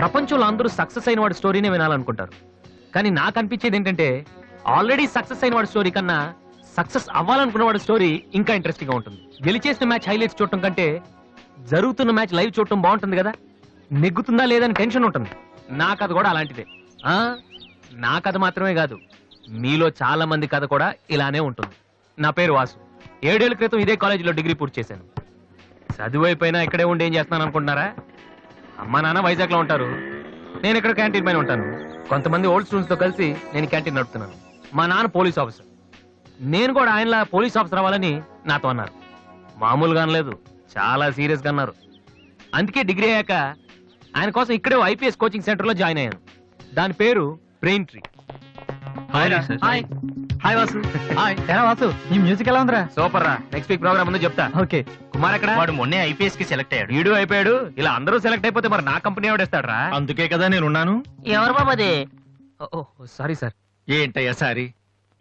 ప్రపంచంలో అందరూ సక్సెస్ అయిన వాడి స్టోరీనే వినాలనుకుంటారు. కానీ నాకు అనిపించేది ఏంటంటే ఆల్రెడీ సక్సెస్ అయిన వాడి స్టోరీ కన్నా సక్సెస్ అవ్వాలనుకున్న వాడి స్టోరీ ఇంకా ఇంట్రెస్టింగ్ గా ఉంటుంది. గెలిచేసిన మ్యాచ్ హైలైట్స్ చూడటం కంటే జరుగుతున్న మ్యాచ్ లైవ్ చూడటం బాగుంటుంది కదా. నెగ్గుతుందా లేదని టెన్షన్ ఉంటుంది. నా కథ కూడా అలాంటిదే. నా కథ మాత్రమే కాదు, మీలో చాలా మంది కథ కూడా ఇలానే ఉంటుంది. నా పేరు వాసు. 7 ఏళ్ల క్రితం ఇదే కాలేజీలో డిగ్రీ పూర్తి చేశాను. చదువు అయిపోయినా ఇక్కడే ఉండి ఏం చేస్తున్నాను అనుకుంటున్నారా? అమ్మా నాన్న వైజాగ్ లో ఉంటారు, నేను ఇక్కడ క్యాంటీన్ పైన ఉంటాను. కొంతమంది ఓల్డ్ స్టూడెంట్స్ తో కలిసి నేను క్యాంటీన్ నడుపుతున్నాను. మా నాన్న పోలీస్ ఆఫీసర్, నేను కూడా ఆయనలా పోలీస్ ఆఫీసర్ అవ్వాలని నాతో అన్నారు. మామూలుగా అనలేదు, చాలా సీరియస్ గా అన్నారు. అందుకే డిగ్రీ అయ్యాక ఆయన కోసం ఇక్కడే ఐపీఎస్ కోచింగ్ సెంటర్ లో జాయిన్ అయ్యాను. దాని పేరు బ్రెయిన్ ట్రీ. హాయ్ వాసు. ఎలా వాసు, ఈ మ్యూజిక్ ఎలా ఉందిరా? సూపర్ రా. నెక్స్ట్ వీక్ ప్రోగ్రామ్ ఉందో చెప్తా. ఓకే. కుమార్ ఎక్కడ? వాడు మొన్నే ఐపీఎస్ కి సెలెక్ట్ అయ్యాడు. వీడు అయిపోయాడు. ఇలా అందరూ సెలెక్ట్ అయిపోతే మరి నా కంపెనీ ఎవడేస్తాడు రా? అందుకే కదా నేనున్నాను. ఎవరు బాబదే? Sorry sir. ఏంటయ్యా సారీ?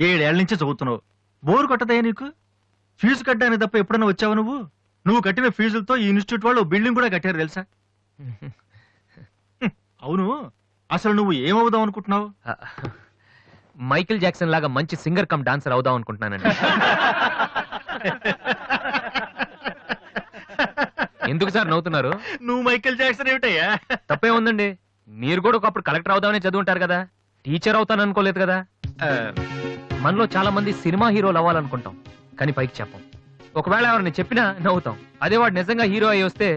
7 ఏళ్ల నుంచి చదువుతున్నావు, బోరు కొట్టదయ్యా నీకు? ఫీజు కట్టడానికి తప్ప ఎప్పుడైనా వచ్చావు నువ్వు? నువ్వు కట్టిన ఫీజులతో ఈ ఇన్స్టిట్యూట్ వాళ్ళు బిల్డింగ్ కూడా కట్టారు తెలుసా? అవును, అసలు నువ్వు ఏమవుదాం అనుకుంటున్నావు? మైకిల్ జాక్సన్ లాగా మంచి సింగర్ కమ్ డాన్సర్ అవుదాం అనుకుంటున్నానండి. ఎందుకు సార్ నవ్వుతున్నారు? నువ్వు మైకేల్ జాక్సన్ ఏమిటయ్యా? తప్పే ఉందండి. మీరు కూడా ఒకప్పుడు కలెక్టర్ అవుదామని చదువుంటారు కదా, టీచర్ అవుతాను అనుకోలేదు కదా. మనలో చాలా మంది సినిమా హీరోలు అవ్వాలనుకుంటాం, కానీ పైకి చెప్పం. ఒకవేళ ఎవరిని చెప్పినా నవ్వుతాం. అదే వాడు నిజంగా హీరో అయ్యి వస్తే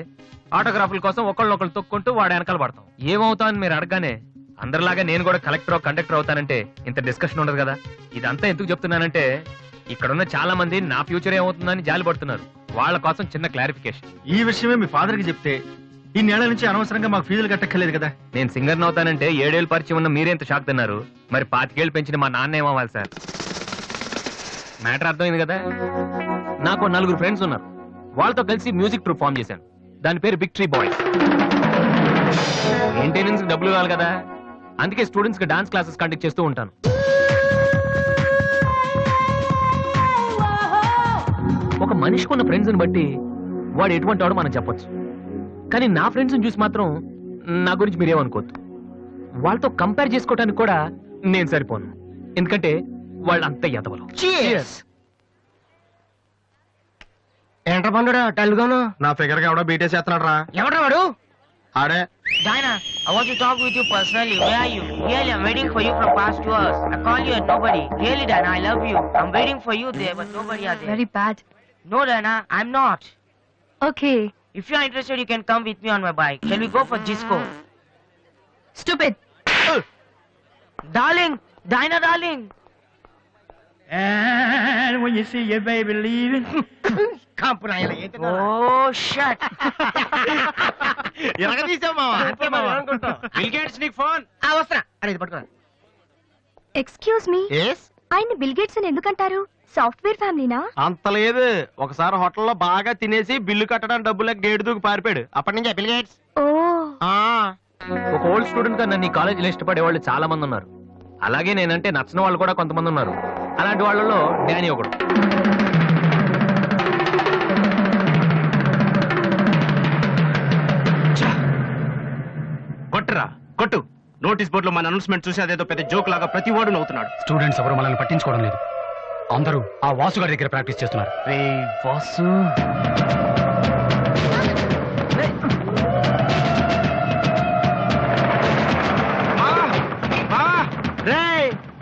ఆటోగ్రాఫ్ల కోసం ఒకళ్ళొకళ్ళు తొక్కుంటూ వాడు వెనకాల పడతాం. ఏమవుతామని మీరు అడగానే అందరిలాగా నేను కూడా కలెక్టర్ కండక్టర్ అవుతానంటే ఇంత డిస్కషన్ ఉండదు కదా. ఇదంతా ఎందుకు చెప్తున్నానంటే ఇక్కడున్న చాలా మంది నా ఫ్యూచర్ ఏమవుతుందని జాలి పడుతున్నారు. వాళ్ళ కోసం చిన్న క్లారిఫికేషన్. ఈ విషయమే మీ ఫాదర్ కి చెప్తే ఈ నెల నుంచి అనవసరంగా మాకు ఫీజులు కట్టక్కర్లేదు కదా. నేను సింగర్ అవుతానంటే 7 ఏళ్ళు పరిచయం ఉన్న మీరెంత షాక్ తిన్నారు, మరి 25 ఏళ్ళు పెంచిన మా నాన్న ఏమవ్వాలి సార్? మ్యాటర్ అర్థమైంది కదా. నాకు 4 ఫ్రెండ్స్ ఉన్నారు, వాళ్ళతో కలిసి మ్యూజిక్ ట్రూప్ ఫామ్ చేశాను. దాని పేరు బిగ్ ట్రీ బాయ్స్. మెయింటెనెన్స్ డబ్బులు కావాలి కదా, అందుకే స్టూడెంట్స్ కి డాన్స్ క్లాసెస్ కండక్ట్ చేస్తూ ఉంటాను. ఒక మనిషికి ఉన్న ఫ్రెండ్స్ ని బట్టి వాడు ఎటువంటి వాడు మనం చెప్పొచ్చు. కానీ నా ఫ్రెండ్స్ ని చూసి మాత్రం నా గురించి మీరేమనుకోవద్దు. వాళ్ళతో కంపేర్ చేసుకోవడానికి కూడా నేను సరిపోను, ఎందుకంటే వాళ్ళు అంత ఎదవలు. ఏంట్రా పండురా టెల్గాను? నా ఫిగర్ గా ఎవడో బీటేసి చేస్తున్నాడు రా. ఎవడ్రా వాడు? ఆడే. Diana, I want to talk with you personally. Where are you? Really, I'm waiting for you from past 2 hours. I call you and nobody. Really, Diana, I love you. I'm waiting for you there, but nobody are there. Very bad. No, Diana, I'm not. Okay. If you're interested, you can come with me on my bike. Shall we go for disco? Stupid. Darling, Diana, darling. And when you see your baby leaving, Oh, shit. Bill Gates నీకు phone. వస్తున్నా అనేది పట్టుకున్నా. Excuse me, ఆయన bill gates అని ఎందుకంటారు? Software ఫ్యామిలీనా? అంత లేదు, ఒకసారి హోటల్లో బాగా తినేసి బిల్లు కట్టడానికి డబ్బులకు గేటు దూకి పారిపోయాడు. అప్పటి నుంచి బిల్ గేట్స్. ఓ, ఒక ఓల్డ్ స్టూడెంట్ గా నన్ను ఈ కాలేజీలో ఇష్టపడే వాళ్ళు చాలా మంది ఉన్నారు. అలాగే నేనంటే నచ్చిన వాళ్ళు కూడా కొంతమంది ఉన్నారు. అలాంటి వాళ్ళలో డానీ ఒకడు. కొట్టురా కొట్టు. నోటీస్ బోర్డులో మన అనౌన్స్మెంట్ చూసి అదేదో పెద్ద జోక్ లాగా ప్రతి వాడు నవ్వుతున్నాడు. స్టూడెంట్స్ ఎవరు మనల్ని పట్టించుకోవడం లేదు, అందరూ ఆ వాసు గారి దగ్గర ప్రాక్టీస్ చేస్తున్నారు. వాసు,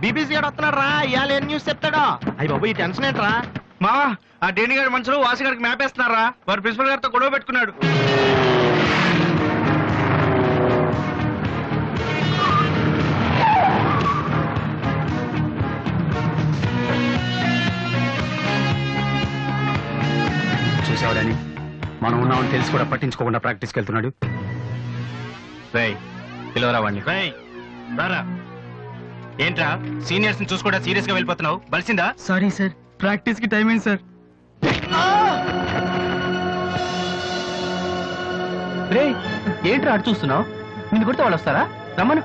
బీబీసీ గారు వస్తున్నాడు రా. ఇవాళ ఏం న్యూస్ చెప్తాడో. అయ్యి బాబు, ఈ టెన్షన్ ఏంట్రా? మా ఆ డేని గారి మనుషులు వాసు గారికి మ్యాప్ వేస్తున్నారా? వారు ప్రిన్సిపల్ గారితో గొడవ పెట్టుకున్నాడు. చూసేవాడని మనం ఉన్నామని తెలిసి కూడా పట్టించుకోకుండా ప్రాక్టీస్కి వెళ్తున్నాడు. పిలవరా వాడిని. రారా. ఏంట్రా సీనియర్స్ ని చూసుకోవడా సీరియస్ గా వెళ్ళిపోతున్నావు? బలిసిందా? సారీ సార్, ప్రాక్టీస్ కి టైం అయింది సార్. ఏంట్రా అటు చూస్తున్నావు? నిన్ను కొడితే వాళ్ళు వస్తారా? రమ్మను.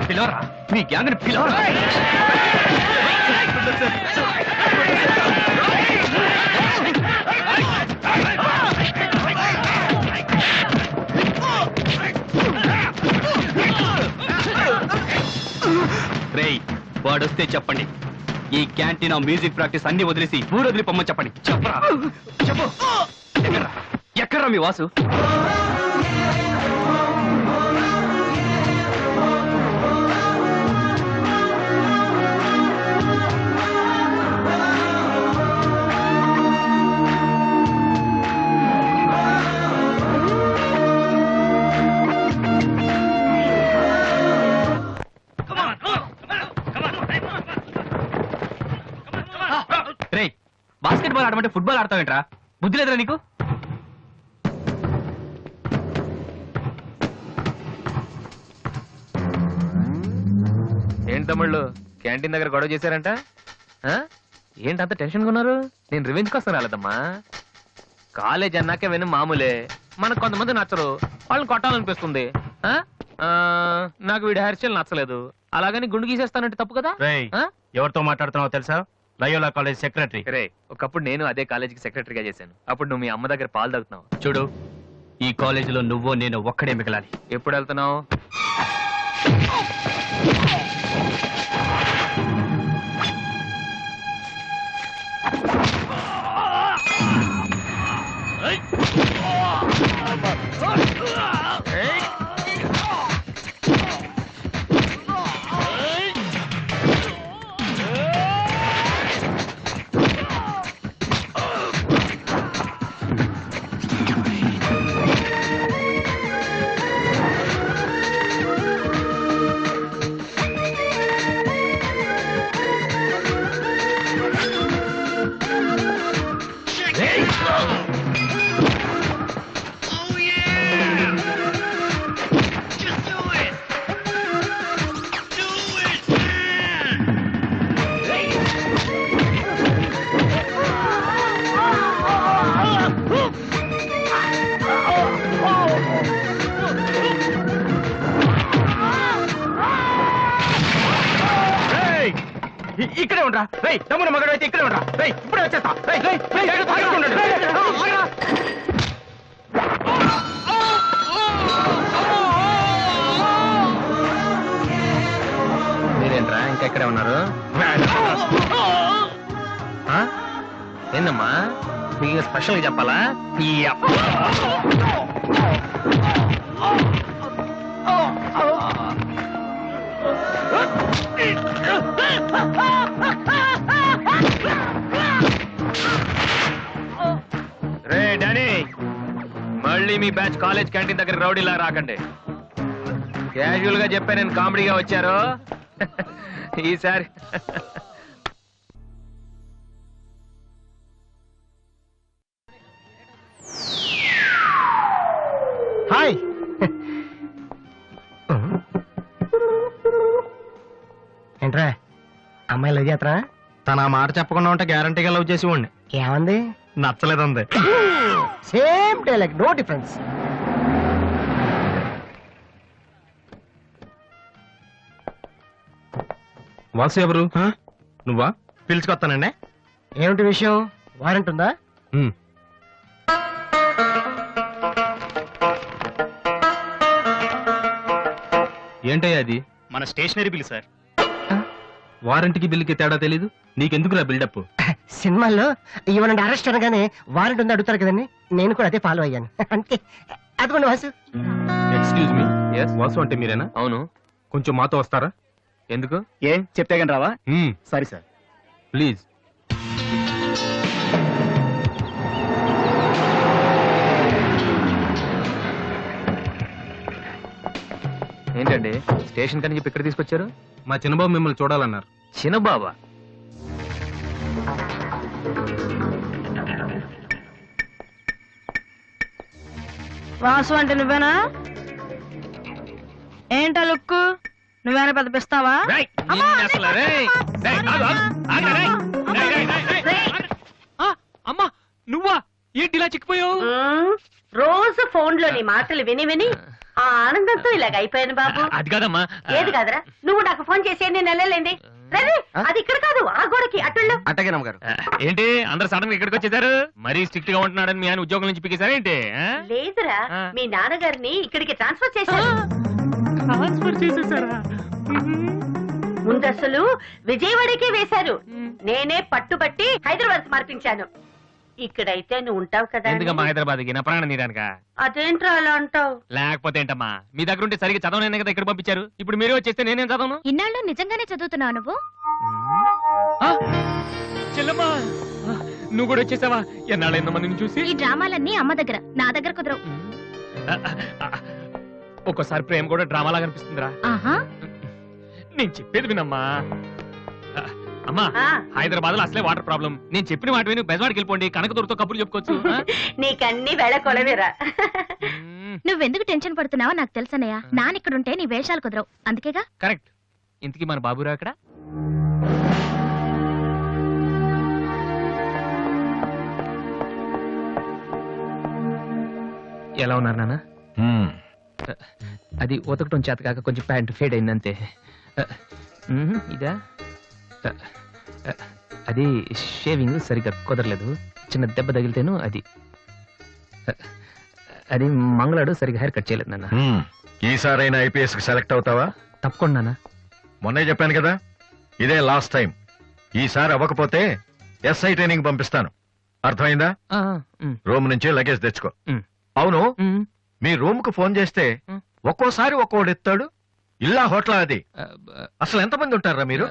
పిలవరా, మీ గ్యాంగ్ ని పిలవరా. వాడొస్తే చెప్పండి, ఈ క్యాంటీన్ మ్యూజిక్ ప్రాక్టీస్ అన్ని వదిలేసి ఊరొదిలి పొమ్మని చెప్పండి. చెప్పరా చెప్పు. ఎక్కడ్రా మీ వాసు? రేయ్, బాస్కెట్బాల్ ఆడమంటే ఫుట్బాల్ ఆడతావేంట్రా? బుద్ధి లేదురా నీకు? ఏంటి తమ్ముళ్ళు క్యాంటీన్ దగ్గర గొడవ చేశారంట? ఆ? ఏంటి అంత టెన్షన్గా ఉన్నారు? నేను రివెంజ్ కోసం రాలేదమ్మా. కాలేజ్ అన్నాకే విని మామూలే. మనకు కొంతమంది నచ్చరు, వాళ్ళని కొట్టాలనిపిస్తుంది. ఆ? ఆ, నాకు వీడి హెయిర్ స్టైల్ నచ్చలేదు, అలాగని గుండు గీసేస్తానంటే తప్పు కదా? రేయ్, ఆ? ఎవరితో మాట్లాడుతున్నావో తెలుసా? Loyola college secretary. రే, ఒకప్పుడు నేను అదే కాలేజీకి సెక్రటరీగా చేశాను. అప్పుడు నువ్వు మీ అమ్మ దగ్గర పాలు తాగుతున్నావు. చూడు, ఈ కాలేజీలో నువ్వో నేను ఒక్కడే మిగలాలి. ఎప్పుడు వెళ్తున్నావు? ఇక్కడే ఉండరా? రేయ్, తమ్ముడు మగడు అయితే ఇక్కడే ఉండరా? రేయ్, ఇప్పుడే వచ్చేస్తా. రేయ్, రేయ్, రేయ్, ఆగుతూ ఉండండి. రేయ్, ఆగురా. మీరేంట్రా ఇంకా ఇక్కడే ఉన్నారు? ఆ? ఏందమ్మా, మీకు ఇంకా స్పెషల్గా చెప్పాలా? రే డానీ, మళ్ళీ మీ బ్యాచ్ కాలేజ్ క్యాంటీన్ దగ్గర రౌడీలా రాకండి. క్యాజువల్ గా చెప్పా, నేను కామెడీగా వచ్చారు ఈసారి. హాయ్. ఏంట్రా అమ్మాయి లవ్ చేతరా? తన ఆ మాట చెప్పకుండా ఉంటే గ్యారంటీగా లవ్ చేసి ఉండి. ఏమంది? నచ్చలేదంది. Same dialogue, no difference. Vasu ఎవరు? నువ్వా? పిలుచుకొస్తానండి. ఏమిటి విషయం? వారెంట్ ఉందా? ఏంటయ్యా అది? మన స్టేషనరీ బిల్ సార్. వారంటీకి బిల్లుకి తేడా తెలీదు నీకెందుకురా బిల్డప్? సినిమాల్లో ఇవ్వనండి అరెస్ట్ అనగానే వారెంట్ ఉందా అడుగుతారు కదండి, నేను కూడా అదే ఫాలో అయ్యాను అంతే. అదిగోండి Vasu. Excuse me, Yes? Vasu అంటే మీరేనా? అవును. కొంచెం మాతో వస్తారా? ఎందుకు? ఏం చెప్తే కానీ రావా? Sorry sir. ప్లీజ్. ఏంటండి స్టేషన్ కని చెప్పి ఇక్కడ తీసుకొచ్చారు? మా చిన్నబాబు మిమ్మల్ని చూడాలన్నారు. చిన్నబాబా? వాసు అంటే నువ్వేనా? ఏంటా లుక్కు? నువ్వేనా పెద్ద పిస్తావా? రేయ్, నిన్ను అసలు, రేయ్, రేయ్, ఆగు, ఆగు, ఆగు, రేయ్, రేయ్, రేయ్, రేయ్, రేయ్, ఆగు. ఆ, అమ్మా, నువ్వా? ఏంటి ఇలా చిక్కిపోయావు? రోజు ఫోన్ లో నీ మాటలు విని విని ఆ ఆనందంతో ఇలాగ అయిపోయాను బాబు. అది కాదమ్మా. ఏది కాదరా, నువ్వు నాకు ఫోన్ చేసి నేను వెళ్ళలేండి. రేయ్, అది ఇక్కడ కాదు, ఆ గోడకి అటుళ్ళు. అట్టగే నమ్మగారు. ఏంటి అందరు సడన్ గా ఇక్కడికి వచ్చేసారు? మరీ స్ట్రిక్ట్ గా ఉంటున్నాడని మీ ఆయన ఉద్యోగం నుంచి పిగేశారా ఏంటి? లేదురా, మీ నాన్నగారిని ఇక్కడికి ట్రాన్స్ఫర్ చేశారు. ట్రాన్స్ఫర్ చేసేసారా? ముందు అసలు విజయవాడకే వేశారు. నేనే పట్టుబట్టి హైదరాబాద్ మార్పించాను. ఇక్కడైతే నువ్వు ఉంటావు కదా. ఎందుకమ్మా హైదరాబాద్ కి నా ప్రాణం తీయడానిక? అదేంట్రా అలా అంటావు? లేకపోతే ఏంటమ్మా, మీ దగ్గర ఉంటే సరిగ్గా చదవనైనా కదా ఇక్కడ పంపించారు. ఇప్పుడు మీరే వచ్చేస్తే నేనేం చదవను? ఇన్నాళ్ళు నిజంగానే చదువుతున్నావు నువ్వు? ఆ, చెల్లమ్మా నువ్వు కూడా వచ్చేసావా? ఎన్నాళ్ళైందమ్మా నిన్ను చూసి? ఈ డ్రామాలన్నీ అమ్మ దగ్గర, నా దగ్గర కుదరవు. ఒక్కోసారి ప్రేమ కూడా డ్రామాలా కనిపిస్తుందిరా. ఆహా, నేను చెప్పేది వినమ్మా. అమ్మా హైదరాబాద్ లో అసలే వాటర్ ప్రాబ్లం. నేను చెప్పిన మాట విని బెజవాడికి వెళ్ళిపోండి, కనకదుర్తో కబుర్లు చెప్పుకోవచ్చు. నీకన్నీ వేళ కొలవేరా. నువ్వెందుకు టెన్షన్ పడుతున్నావో నాకు తెలుసనయ్య. నానిక్కడుంటే నీ వేషాలు కుదరవు, అందుకేగా. కరెక్ట్. ఇంతకీ మన బాబురా అక్కడ? ఎలా ఉన్నారు నాన్న? అది ఉతకటం చేత కాక కొంచెం ప్యాంట్ ఫేడ్ అయిందంతే. ఇదా? అది షేవింగ్ సరిగ్గా కుదరలేదు, చిన్న దెబ్బ తగిలితేను. అది మంగళాడు సరిగ్గా హెయిర్ కట్ చేయలేదు నాన్న. ఈసారైనా ఐపీఎస్ కి సెలెక్ట్ అవుతావా? తప్పకుండా నాన్న. మొన్నే చెప్పాను కదా, ఇదే లాస్ట్ టైం. ఈసారి అవ్వకపోతే ఎస్ఐ ట్రైనింగ్ పంపిస్తాను. అర్థమైందా? రూమ్ నుంచి లగేజ్ తెచ్చుకో. అవును, మీ రూమ్ కు ఫోన్ చేస్తే ఒక్కోసారి ఒక్కోడు ఎత్తాడు. ఇల్లా హోటల్ అది? అసలు ఎంతమంది ఉంటారా మీరు?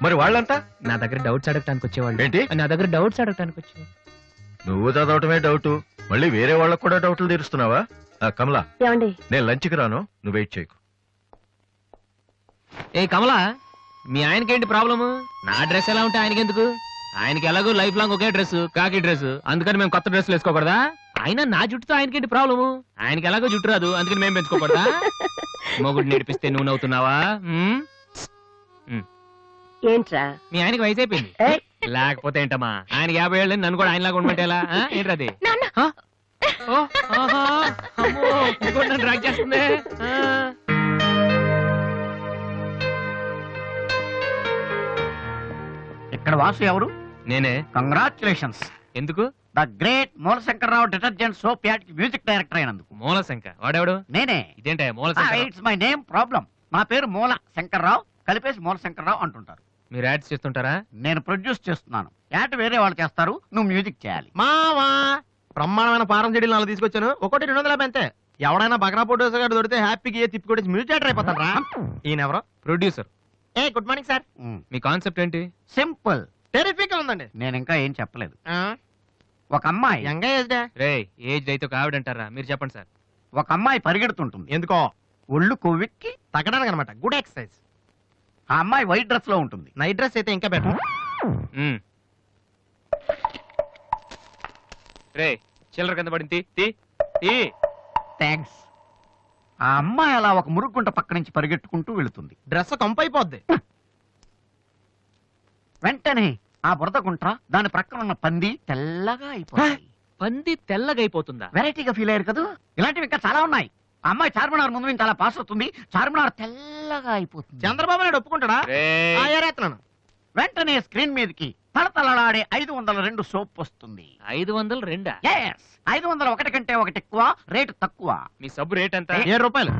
మరి వాళ్ళంతా నా దగ్గర డౌట్స్ అడగటానికి వచ్చేవాళ్ళు. ఏంటి? నా దగ్గర డౌట్స్ అడగటానికి వచ్చేవాళ్ళు. నువ్వు చదవటమే డౌట్, మళ్ళీ వేరే వాళ్ళకు కూడా డౌట్లు తీరుస్తున్నావా? కమలా, ఏమండి నేను లంచ్కి రాను, నువ్వు వెయిట్ చేయకు. ఏ కమలా, మీ ఆయనకేంటి ప్రాబ్లము? నా డ్రెస్ ఎలా ఉంటే ఆయనకెందుకు? ఆయనకి ఎలాగో లైఫ్ లాంగ్ ఒకే డ్రెస్, కాకి డ్రెస్. అందుకని మేము కొత్త డ్రెస్లు వేసుకోకూడదా? ఆయన నా జుట్టుతో ఆయనకేంటి ప్రాబ్లము? ఆయనకి ఎలాగో జుట్టు రాదు, అందుకని మేము పెంచుకోకూడదా? మొగుడు నేర్పిస్తే నువ్వు నవ్వుతున్నావా? ఏంట్రా? మీ ఆయనకి వయసు అయిపోయింది. లేకపోతే ఏంటమ్మా, ఆయన 50 ఏళ్ళు, నన్ను కూడా ఆయనలాగా ఉండమంటే ఎలా? ఏంటది? డ్రాక్ చేస్తుంది. ఇక్కడ వాసు ఎవరు? నేనే. కంగ్రాచులేషన్స్. ఎందుకు? The great Moolashankararao detergent soap ad కి మ్యూజిక్ డైరెక్టర్ అయినందుకు. మూలశంక వాడెవడు? నేనే. ఇదేంటే మూలశంక? It's my name problem. నా పేరు మూల శంకర్రావు, కలిపేసి మూలశంకరరావు అంటుంటారు. మీరు యాడ్స్ చేస్తుంటారా? నేను ప్రొడ్యూస్ చేస్తున్నాను. యాడ్ వేరే వాళ్ళు చేస్తారు, నువ్వు మ్యూజిక్ చేయాలి. మావా బ్రహ్మాండమైన పారం చెడీలు 4 తీసుకొచ్చాను, ఒకటి 250 అంతే. ఎవడైనా బగ్రా ఫోటోస్ గారు దొరికితే హ్యాపీగా తిప్పికొట్టి మ్యూజిక్ డైరెక్టర్ అయిపోతాను రా. ఈయన ఎవరో producer. A good morning sir. Me concept ఏంటి? సింపుల్, టెరిఫిక్ గా ఉందండి. నేను ఇంకా ఏం చెప్పలేదు. ఒక అమ్మాయి యంగ్ ఏజ్ రే ఏజ్ అయితే ఒక ఆవిడ అంటారా? మీరు చెప్పండి సార్. ఒక అమ్మాయి పరిగెడుతుంటుంది. ఎందుకో? ఒళ్ళు కొవ్వెక్కి తగ్గడానికి అనమాట. Good exercise. ఆ అమ్మాయి వైట్ డ్రెస్ లో ఉంటుంది. నైట్ డ్రెస్ అయితే ఇంకా బెటర్. రే చిల్లర కింద పడింది. థ్యాంక్స్. ఆ అమ్మాయి అలా ఒక మురుగుంట పక్క నుంచి పరిగెట్టుకుంటూ వెళుతుంది. డ్రెస్ కంపైపోద్ది. వెంటనే ఆ బురద గుంట, దాని ప్రక్కన ఉన్న పంది తెల్లగా అయిపోతుంది. పంది తెల్లగా అయిపోతుందా? వెరైటీగా ఫీల్ అయ్యారు కదా. ఇలాంటివి ఇంకా చాలా ఉన్నాయి. ఆ అమ్మాయి చార్మినార్ ముందు నుంచి అలా పాస్ అవుతుంది, చార్మినార్ తెల్లగా అయిపోతుంది. చంద్రబాబు నాయుడు ఒప్పుకుంటాడా? ఏరేస్తున్నాను. వెంటనే స్క్రీన్ మీదకి తలతలలాడే 502 సోప్ వస్తుంది. 502? 501 కంటే ఒకటి ఎక్కువ, రేటు తక్కువ. మీ సబ్బు రేట్ ఎంత? 7 రూపాయలు.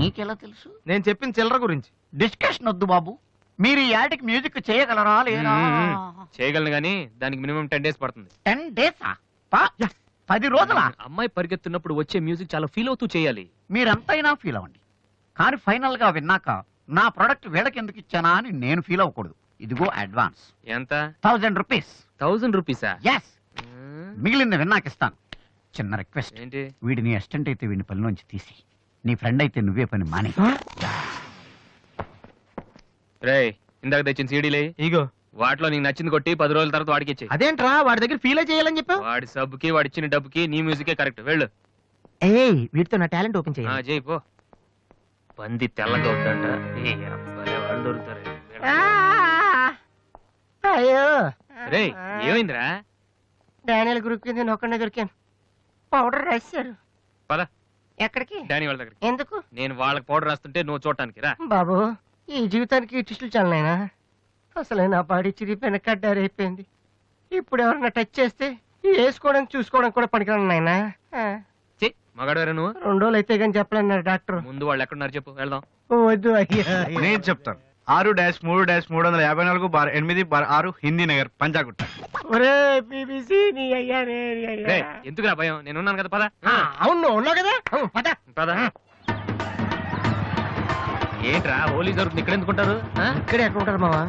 నీకెలా తెలుసు? నేను చెప్పిన చిల్లర గురించి. డిస్కషన్ వద్దు బాబు. మీరు ఈ యాడ్కి మ్యూజిక్ చేయగలరా లేదా? చేయగలను గానీ దానికి మినిమం 10 days పడుతుంది. 10 days? 10 రోజుల? అమ్మాయి పరిగెత్తున్నప్పుడు వచ్చే మ్యూజిక్ చాలా ఫీల్ అవుతూ చేయాలి. మీరంతైనా ఫీల్ అవ్వండి, కానీ ఫైనల్ గా విన్నాక నా ప్రొడక్ట్ వీళ్ళకి ఎందుకు ఇచ్చానా అని నేను ఫీల్ అవ్వకూడదు. ఇదిగో అడ్వాన్స్. ఎంత? 1000 రూపీస్. 1000 రూపీసా? ఎస్. మిగిలింది విన్నాక ఇస్తాను. చిన్న రిక్వెస్ట్. ఏంటి? వీడిని అసిస్టెంట్ అయితే వీడిని పనిలోంచి తీసి, నీ ఫ్రెండ్ అయితే నువ్వే పని మానే. రే ఇందాక తెచ్చిన సీడీలే ఇగో. వాటిలో నీకు నచ్చింది కొట్టి 10 రోజుల తర్వాత వాడికి ఇచ్చే. అదేంట్రా, వాడి దగ్గర ఫీల్ చేయాలని చెప్పావు? వాడి సబ్బుకి వాడి ఇచ్చిన డబ్బుకి నీ మ్యూజికే కరెక్ట్. వెళ్ళు. ఏయ్, వీటితో నా టాలెంట్ ఓపెన్ చేయాలి. చేయి పో. పంది తెల్లగా ఉందంట. వాళ్ళు దొరుకుతారు. అయ్యో, రే ఏమైందిరా? డానియల్ గ్రూప్ కింద నేను ఒక్కడే దొరికాను. పౌడర్ రాశారు. పద. ఎక్కడికి? డానీ వాళ్ళ దగ్గరికి. ఎందుకు? నేను వాళ్ళకి పౌడర్ రాస్తుంటే నువ్వు చూడటానికి రా. బాబు, ఈ జీవితానికి టిస్టులు చాలనైనా. అసలే నా బాడీ చిరిగిపోయిన కడ్డారైపోయింది. ఇప్పుడు ఎవరన్నా టచ్ చేస్తే వేసుకోవడానికి చూసుకోవడానికి కూడా పనికిరాను నాయనా. మగాడు నువ్వు 2 రోజులు అయితే కానీ చెప్పలేన్నారు డాక్టర్. ముందు వాళ్ళు ఎక్కడున్నారు చెప్పు, వెళ్దాం. వద్దు అయ్యా. నేను చెప్తాను. 6-3-380-8/6 హిందీ నగర్ పంజాగుట్ట. ఒరే బీబీసీ నీ అయ్యా నీ అయ్యా. రేయ్, ఎందుకురా భయం, నేను ఉన్నాను కదా, పద. అవును నువ్వు ఉన్నావు కదా, పద. పద. ఏంట్రా హోలీ జరుగుతుంది, ఇక్కడ ఎందుకుంటారు? ఇక్కడే ఎక్కడ ఉంటారు మావా?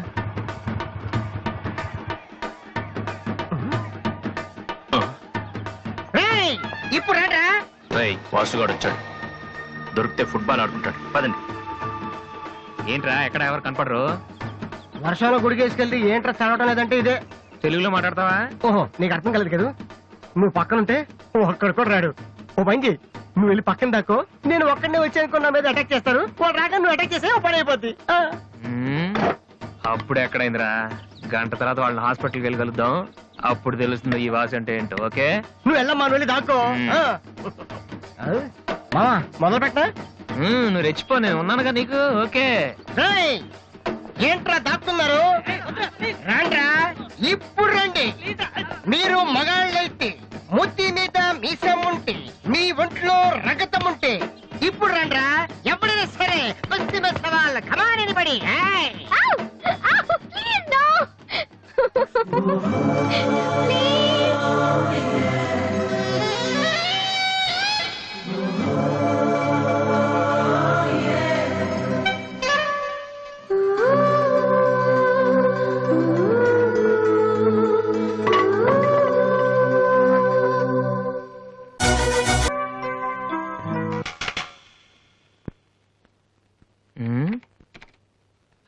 ఇప్పుడు రాడా? వాసుగాడు వచ్చాడు, దొరికితే ఫుట్బాల్ ఆడుకుంటాడు. పదండి. ఏంట్రా ఎక్కడ ఎవరు కనపడరు? వర్షంలో గుడికేసుకెళ్ళి ఏంట్రా చదవటం లేదంటే ఇదే. తెలుగులో మాట్లాడతావా? ఓహో నీకు అర్థం కలదు కదా, నువ్వు పక్కనుంటే ఒక్కడు కూడా రాడు. ఓ పని చెయ్యి, నువ్వు వెళ్ళి పక్కన దాక్కో, నేను ఒక్కడనే వచ్చానుకో నా మీద అటాక్ చేస్తారు. వాళ్ళు రాక నువ్వు అటాక్ చేస్తే ఓ పని అయిపోద్ది. అప్పుడు ఎక్కడైందిరా, గంట తర్వాత వాళ్ళని హాస్పిటల్కి వెళ్ళి కలుద్దాం, అప్పుడు తెలుస్తుంది ఈ వాసి అంటే ఏంటో. ఓకే నువ్వు వెళ్ళమ్మా, నువ్వు వెళ్ళి దాక్కో. మావా మొదలు పెట్టా. నువ్వు రెచ్చిపో, నేను ఉన్నానుగా నీకు. ఓకే ఏంట్రా దాక్కున్నారు? రాండ్రా, ఇప్పుడు రండి. మీరు మగాళ్ళైతే ముత్తి మీద మీసం ఉంటే, మీ ఒంట్లో రగతం ఉంటే ఇప్పుడు రండ్రా. ఎవరైనా సరే బస్తి బస్ సవాల్ కమాని పడి.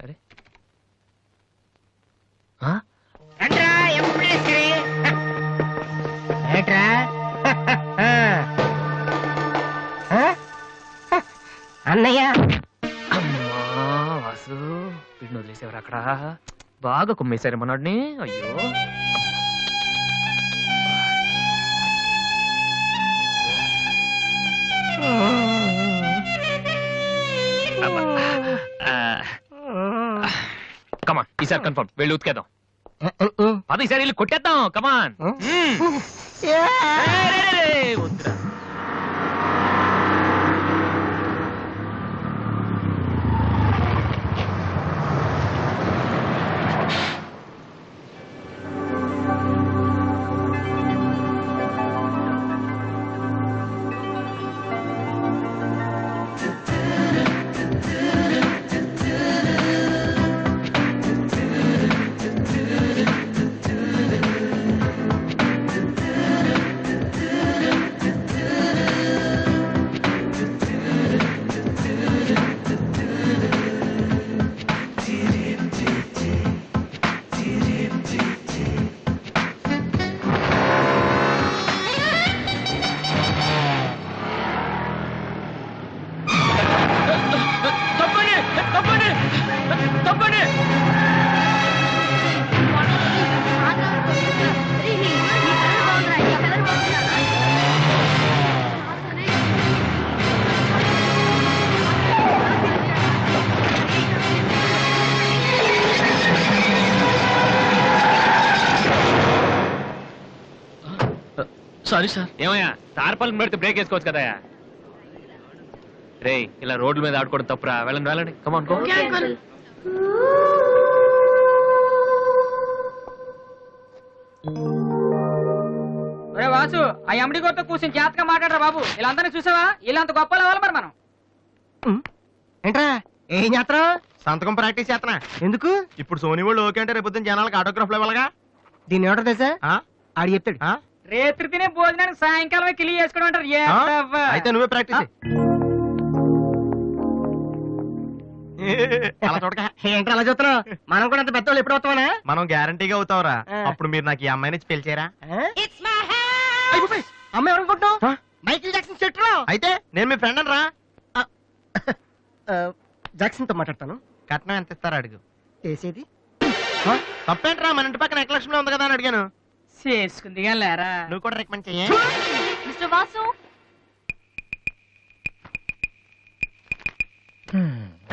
అరే రండ్రా, ఎప్పుడే సరే. ఏంట్రా అన్నయ్య? అమ్మా వాసు, వీడిని వదిలేసేవారు అక్కడ. బాగా కుమ్మేశారు మనోడిని. అయ్యో కమాన్, ఈసారి కన్ఫర్మ్ వెళ్ళి ఉతికేద్దాం. పద, ఈసారి వెళ్ళి కొట్టేద్దాం. కమాన్. వద్దురా. Sorry sir. ఏమయ్యా, తార్పాలను పెడితే బ్రేక్ వేసుకోవచ్చు కదా. రే, ఇలా రోడ్ల మీద ఆడుకోవడం తప్పురా. వెళ్ళండి వెళ్ళండి, కమాన్ గో. వాసు, ఆ ఎమ్డి గొప్ప కూర్చొని జాతగా మాట్లాడరా బాబు. ఇలా అందరినీ చూసావా? ఇలా అంత గొప్పలు అవ్వాలి మరి మనం. ఏంట్రా ఏం చేస్తారా? సంతకం ప్రాక్టీస్ చేస్తున్నా. ఎందుకు? ఇప్పుడు సోనీ వాళ్ళు ఓకే అంటే రేపు జనాలకు ఆటోగ్రాఫ్లు ఇవ్వాలగా. దీన్ని ఏమంటారు తెలుసా? ఆడు చెప్తాడు. రేత్రి తినే భోజనానికి సాయంకాలమే కిలి చేసుకోవడం అంటారు. అయితే నువ్వే ప్రాక్టీస్. అలా చూడక. ఏంట్రా అలా చూస్తున్నావు? మనం కూడా అంత పెద్దవాళ్ళు ఎప్పుడు అవుతామనా? మనం గ్యారంటీగా అవుతావురా. అప్పుడు మీరు నాకు ఈ అమ్మాయిని పెళ్లి చేయరా? అమ్మాయి ఎవరనుకుంటావు? మైకిల్ జాక్సన్ చెట్టు. అయితే నేను మీ ఫ్రెండ్ అని రా. జాక్సన్ తో మాట్లాడతాను. కట్నం ఎంత ఇస్తారా అడుగు. చేసేది తప్పేంట్రా, మన ఇంటి పక్కన ఎక్లక్ష్మి ఉంది కదా అని అడిగాను. చేసుకుంది లేరా. నువ్వు కూడా రికమెండ్ చెయ్యి. Mister Vasu,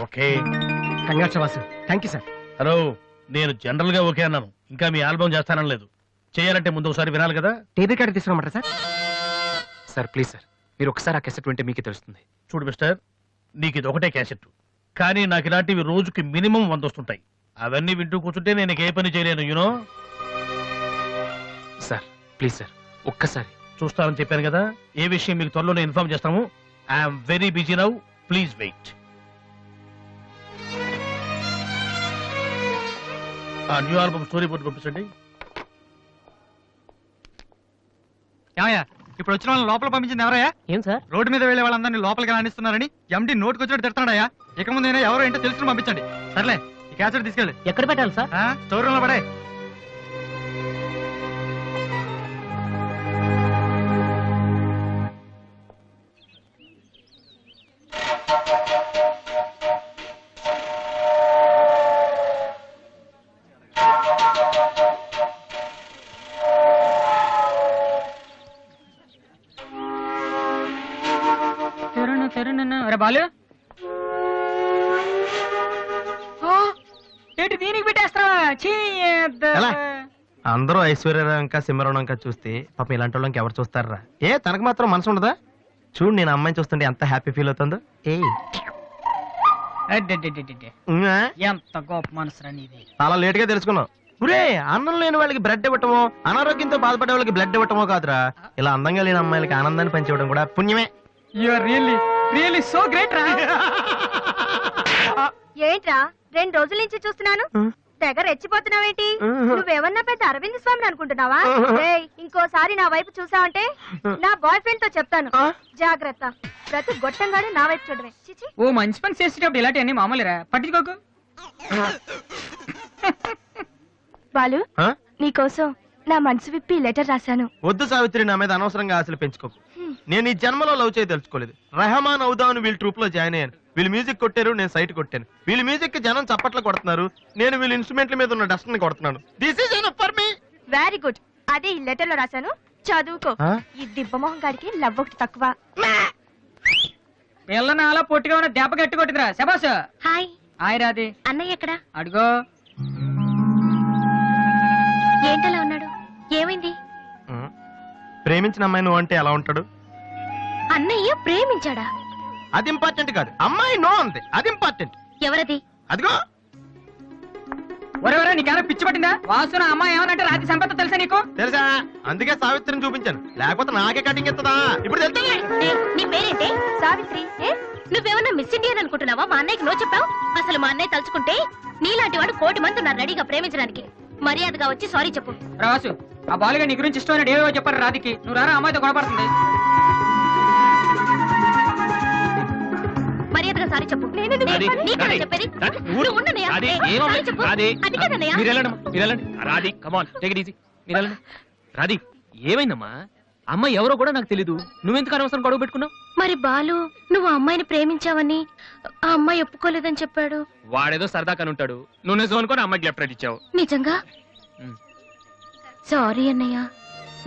okay. Congrats Vasu. Thank you sir. Hello, నేను జనరల్ గా ఓకే అన్నాను, ఇంకా మీ ఆల్బమ్ చేస్తానని లేదు. చేయాలంటే ముందు ఒకసారి వినాలి కదా. టేబుల్ కార్డు తీసుకురమ్మంటారా సార్? సార్ ప్లీజ్ సార్, మీరు ఒకసారి ఆ కెసెట్ వింటే మీకే తెలుస్తుంది. చూడు మిస్టర్, నీకు ఇది ఒకటే క్యాసెట్, కానీ నాకు ఇలాంటివి రోజుకి మినిమం 100 వస్తుంటాయి. అవన్నీ వింటూ కూర్చుంటే నేను ఏ పని చేయలేను. యూనో సార్ ప్లీజ్ సార్ ఒక్కసారి. చూస్తానని చెప్పాను కదా, ఏ విషయం మీకు త్వరలోనే ఇన్ఫార్మ్ చేస్తాము. I'm very busy now, please wait. ఆ న్యూ ఆల్బమ్ స్టోరీ బోర్డు పంపించండి. ఏమయ్యా, ఇప్పుడు వచ్చిన వాళ్ళని లోపల పంపించింది ఎవరయ్యా? ఏం సార్? రోడ్డు మీద వెళ్లే వాళ్ళందరినీ లోపలికి రాణిస్తున్నారని ఎండి నోటుకు వచ్చినట్టు తిడతాడయ్యా. ఇక ముందు ఎవరో ఏంటో తెలుసుకుని పంపించండి. సర్లే, ఈ క్యాసెట్ తీసుకెళ్ళి ఎక్కడ పెట్టాలి సార్? స్టోర్ రూమ్ లో పడే. బాలు ఏంటి దీనికి పెట్టేస్తావా? అందరూ ఐశ్వర్యరాంక సింహరణంక చూస్తే పాపం ఇలాంటి వాళ్ళకి ఎవరు చూస్తారా? తనకు మాత్రం మనసు ఉండదా? చూడు, నేను అమ్మాయిని చూస్తుంటే ఎంత హ్యాపీ ఫీల్ అవుతుందో. ఎంత గొప్ప మనసు నీది. చాలా లేట్ గా తెలుసుకున్నావు. ఒరే, అన్నం లేని వాళ్ళకి బ్లడ్ ఇవ్వటమో, అనారోగ్యంతో బాధపడే వాళ్ళకి బ్లడ్ ఇవ్వటమో కాదురా, ఇలా అందంగా లేని అమ్మాయిలకి ఆనందాన్ని పంచివ్వడం కూడా పుణ్యమే. You are really so great రా. ఏంట్రా 2 రోజుల నుంచి చూస్తున్నాను, తెగ రెచ్చిపోతున్నావేంటి? నువ్వేమన్నా పెద్ద అరవింద్ స్వామిని అనుకుంటున్నావా? ఇంకోసారి నా వైపు చూసావంటే నా బాయ్ ఫ్రెండ్ తో చెప్తాను, జాగ్రత్త. ప్రతి గొట్టంగాడు నా వైపు చూడవే. చిచి, ఓ మంచి పని చేసేటప్పుడు ఇలాంటివన్నీ మామూలురా, పట్టించుకోకు. బాలు, నీకోసం నా మనసు విప్పి లెటర్ రాశాను. వద్దు సావిత్రి, నా మీద అనవసరంగా ఆశలు పెంచుకోకు. నేను ఈ జన్మలో లవ్ చేయ తెలుసుకోలేదు. రెహమాన్ అవుదామని వీళ్ళ ట్రూప్ లో జాయిన్ అయ్యాను. వీళ్ళు మ్యూజిక్ కొట్టారు, నేను సైట్ కొట్టాను. వీళ్ళ మ్యూజిక్ కి జనం చప్పట్లు కొడుతున్నారు, నేను వీళ్ళ ఇన్స్ట్రుమెంట్ల మీద ఉన్న డస్ట్ ని కొడుతున్నాను. This is enough for me. Very good, అదే ఈ లెటర్ లో రాశాను, చదువుకో. ఈ దిబ్బమోహం గారికి లవ్ ఒకటి తక్కువ. పిల్లని అలా పొట్టిగా ఉన్న దెబ్బ గట్టి కొట్టిందిరా. శబాస్. హాయ్. హాయ్ రాది. అన్నయ్య ఎక్కడ? అడుగో. ఏంటలా ఉన్నాడు? ఏమైంది? ప్రేమించిన అమ్మాయి నువ్వు అంటే ఎలా ఉంటాడు? అన్నయ్య ప్రేమించాడా? అది ఇంపార్టెంట్ కాదు, అమ్మాయి నో అంతే, అది ఇంపార్టెంట్. ఎవరది? అదిగో. ఒరే నీకేమైనా పిచ్చి పట్టిందా? వాసు నా అమ్మాయి ఏమనంటే రాత్రి సంపద తెలుసా నీకు? తెలుసా, అందుకే సావిత్రిని చూపించాను, లేకపోతే నాకే కటింగ్ ఎత్తదా. ఇప్పుడు తెలుసా? నీ పేరేంటి? సావిత్రి. నువ్వేమన్నా మిస్ ఇండియన్ అనుకుంటున్నావా? మా అన్నయ్యకి నో చెప్పావు. అసలు మా అన్నయ్య తలుచుకుంటే నీలాంటి వాడు 1,000,000 మంది ఉన్నారు రెడీగా ప్రేమించడానికి. మర్యాదగా వచ్చి సారీ చెప్పు. రాసు, ఆ బాలుగా నీ గురించి ఇష్టమైన ఏవో చెప్పారు రాధికి. నువ్వు రారా, అమ్మాయితో గొడవపడుతుంది. మర్యాదగా సారీ చెప్పు. రాధి, ఏమైందమ్మా? అమ్మాయి ఎవరో కూడా నాకు తెలీదు, నువ్వెందుకు అనవసరం గొడవ పెట్టుకున్నావు? మరి బాలు, నువ్వు ఆ అమ్మాయిని ప్రేమించావని ఆ అమ్మాయి ఒప్పుకోలేదని చెప్పాడు. వాడేదో సరదా కనుంటాడు, నువ్వు నిజం అనుకోని అమ్మాయికి లెఫ్ట్ రైట్ ఇచ్చావు. నిజంగా? సారీ అన్నయ్య,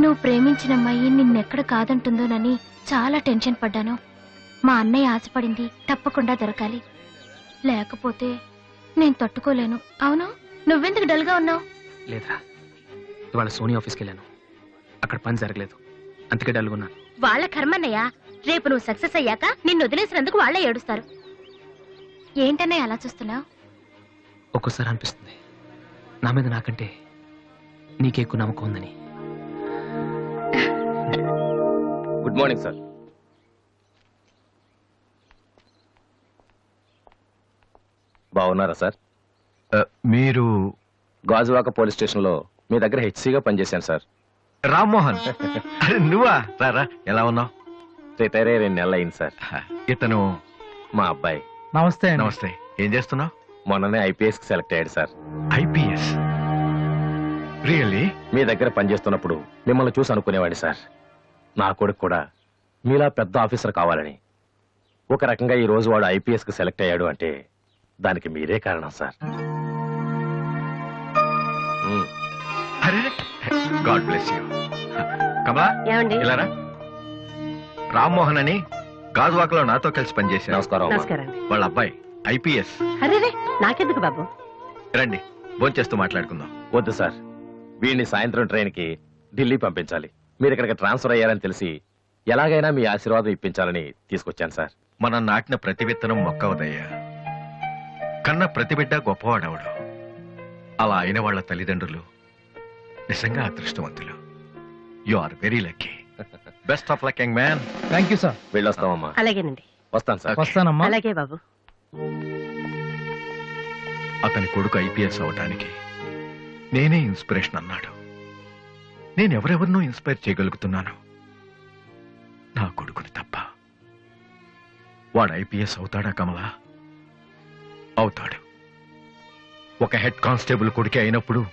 నువ్వు ప్రేమించిన అమ్మాయి నిన్నెక్కడ కాదంటుందోనని చాలా టెన్షన్ పడ్డాను. మా అన్నయ్య ఆశపడింది తప్పకుండా దొరకాలి, లేకపోతే నేను తట్టుకోలేను. అవును, నువ్వెందుకు డల్ గా ఉన్నావు? లేదురా, ఇవాళ సోనీ ఆఫీస్కి వెళ్ళాను, అక్కడ పని జరగలేదు, అందుకే డల్గా ఉన్నాను. వాళ్ళ కర్మన్నయ్య, రేపు నువ్వు సక్సెస్ అయ్యాక నిన్ను వదిలేసినందుకు వాళ్ళే ఏడుస్తారు. ఏంటన్నయ్య అలా చూస్తున్నావు? ఒక్కోసారి అనిపిస్తుంది నా మీద నాకంటే నీకే ఎక్కువ నమ్మకం ఉందని. Good morning sir. బాగున్నారా సార్? మీరు గాజువాక పోలీస్ స్టేషన్ లో మీ దగ్గర హెచ్సీగా పనిచేశాను సార్. రామ్మోహన్. నువ్వా? రారా, ఎలా ఉన్నావు? రిటైర్ అయ్యి 2 నెలలు అయింది సార్. ఇతను మా అబ్బాయి. నమస్తే. నమస్తే. ఏం చేస్తున్నావు? మొన్ననే ఐపీఎస్ కి సెలెక్ట్ అయ్యాడు సార్. ఐపీఎస్? రియల్లీ? మీ దగ్గర పనిచేస్తున్నప్పుడు మిమ్మల్ని చూసి అనుకునేవాడి సార్, నా కొడుకు కూడా మీలా పెద్ద ఆఫీసర్ కావాలని. ఒక రకంగా ఈ రోజు వాడు ఐపీఎస్ కి సెలెక్ట్ అయ్యాడు అంటే దానికి మీరే కారణం sir. God bless you. Kamala, ఇలారా. రామ్మోహన్ అని గాజువాకలో నాతో కలిసి పనిచేశారు. నమస్కారం. వాళ్ళ అబ్బాయి ఐపీఎస్. నాకెందుకు బాబు? రండి, భోంచేస్తూ మాట్లాడుకుందాం. వద్దు సార్, వీడిని సాయంత్రం ట్రైన్ కి ఢిల్లీ పంపించాలి. మీరు ఇక్కడికి ట్రాన్స్ఫర్ అయ్యారని తెలిసి ఎలాగైనా మీ ఆశీర్వాదం ఇప్పించాలని తీసుకొచ్చాను సార్. మనం నాటిన ప్రతి విత్తనం మొక్కవదయ్యా. కన్న ప్రతి బిడ్డ గొప్పవాడవడు. అలా అయిన వాళ్ళ తల్లిదండ్రులు నిజంగా అదృష్టవంతులు. You are very lucky. Best of luck young man. Thank you sir. వెళ్ళొస్తామమ్మా. అలాగేనండి. వస్తాను సార్. వస్తానమ్మా. అలాగే బాబు. అతని కొడుకు ఐపీఎస్ అవటానికి నేనే ఇన్స్పిరేషన్ అన్నాడు. నేను ఎవరెవరినో ఇన్స్పైర్ చేయగలుగుతున్నాను, నా కొడుకుని తప్ప. వాడు ఐపీఎస్ అవుతాడా కమలా? అవుతాడు. ఒక హెడ్ కానిస్టేబుల్ కొడుకే అయినప్పుడు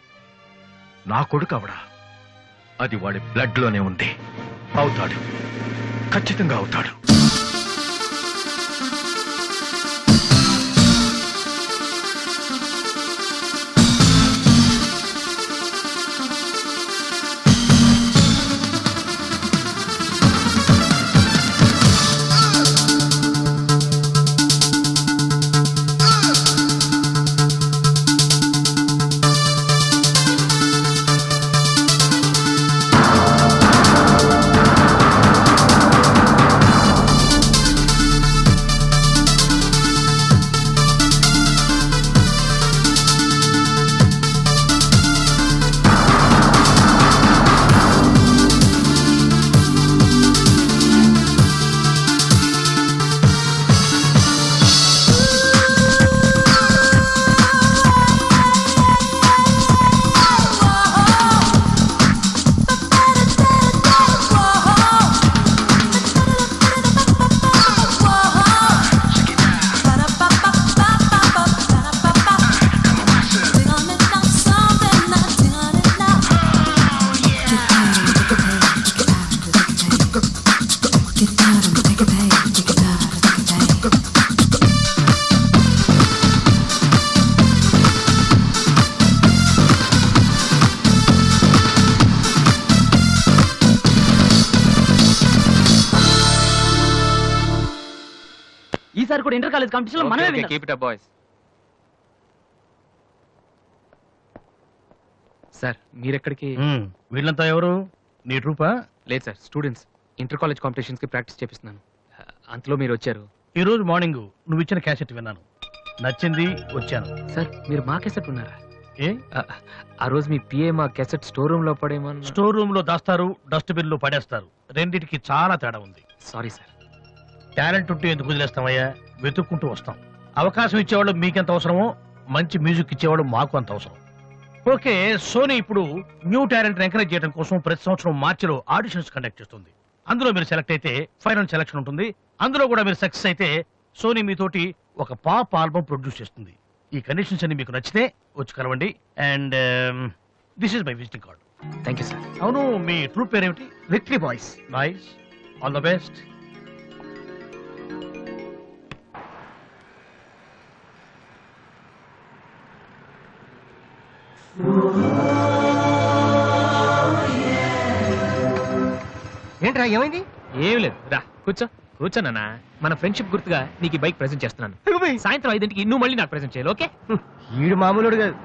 నా కొడుకు అవడా? అది వాడి బ్లడ్ లోనే ఉంది. అవుతాడు, ఖచ్చితంగా అవుతాడు. ఈసారి కూడా ఇంటర్ కాలేజ్ కాంపిటీషన్ లో మనమే విన్నాం. Keep it up boys. Sir మీరెక్కడికి? వీళ్ళంతా ఎవరు? నీ ట్రూపా? లేదు sir, students. Inter college competitions కి ప్రాక్టీస్ చేపిస్తున్నాను. అంతలో మీరు వచ్చారు. ఈ రోజు మార్నింగ్ నువ్వు ఇచ్చిన క్యాసెట్ విన్నాను, నచ్చింది, వచ్చాను. సార్ మీరు మా క్యాసెట్ ఉన్నారా? ఏ ఆ రోజు మీ పిఏ మా క్యాసెట్ స్టోర్ రూమ్ లో పడేమన్నా? స్టోర్ రూమ్ లో దాస్తారు, డస్ట్బిన్ లో పడేస్తారు. రెండిటికి చాలా తేడా ఉంది. Sorry sir. టాలెంట్ ఉంటే ఎందుకు వదిలేస్తామయ్యా? వెతుక్కుంటూ వస్తాం. అవకాశం ఇచ్చేవాళ్ళు మీకెంత అవసరమో మంచి మ్యూజిక్ ఇచ్చేవాళ్ళు మాకు అంత అవసరం. ఓకే, సోనీ ఇప్పుడు న్యూ టాలెంట్ ఎంకరేజ్ చేయడం కోసం ప్రతి సంవత్సరం మార్చిలో ఆడిషన్స్ కండక్ట్ చేస్తుంది. అందులో మీరు సెలెక్ట్ అయితే ఫైనల్ సెలక్షన్ ఉంటుంది. అందులో కూడా మీరు సక్సెస్ అయితే సోనీ మీతోటి ఒక పాప్ ఆల్బమ్ ప్రొడ్యూస్ చేస్తుంది. ఈ కండిషన్స్ అన్ని మీకు నచ్చితే వచ్చి కలవండి. And this is my visiting card. Thank you sir. అవును, మీ ట్రూప్ పేరేమిటి? Victory boys. Nice, all the best. ఏంట్రా ఏమైంది? ఏం లేదు, రా కూర్చో. కూర్చోనన్నా, మన ఫ్రెండ్షిప్ గుర్తుగా నీకు ఈ బైక్ ప్రెజెంట్ చేస్తున్నాను. సాయంత్రం 5ంటికి నువ్వు మళ్ళీ నాకు ప్రెజెంట్ చేయాలి, ఓకే? వీడు మామూలుడు కాదు.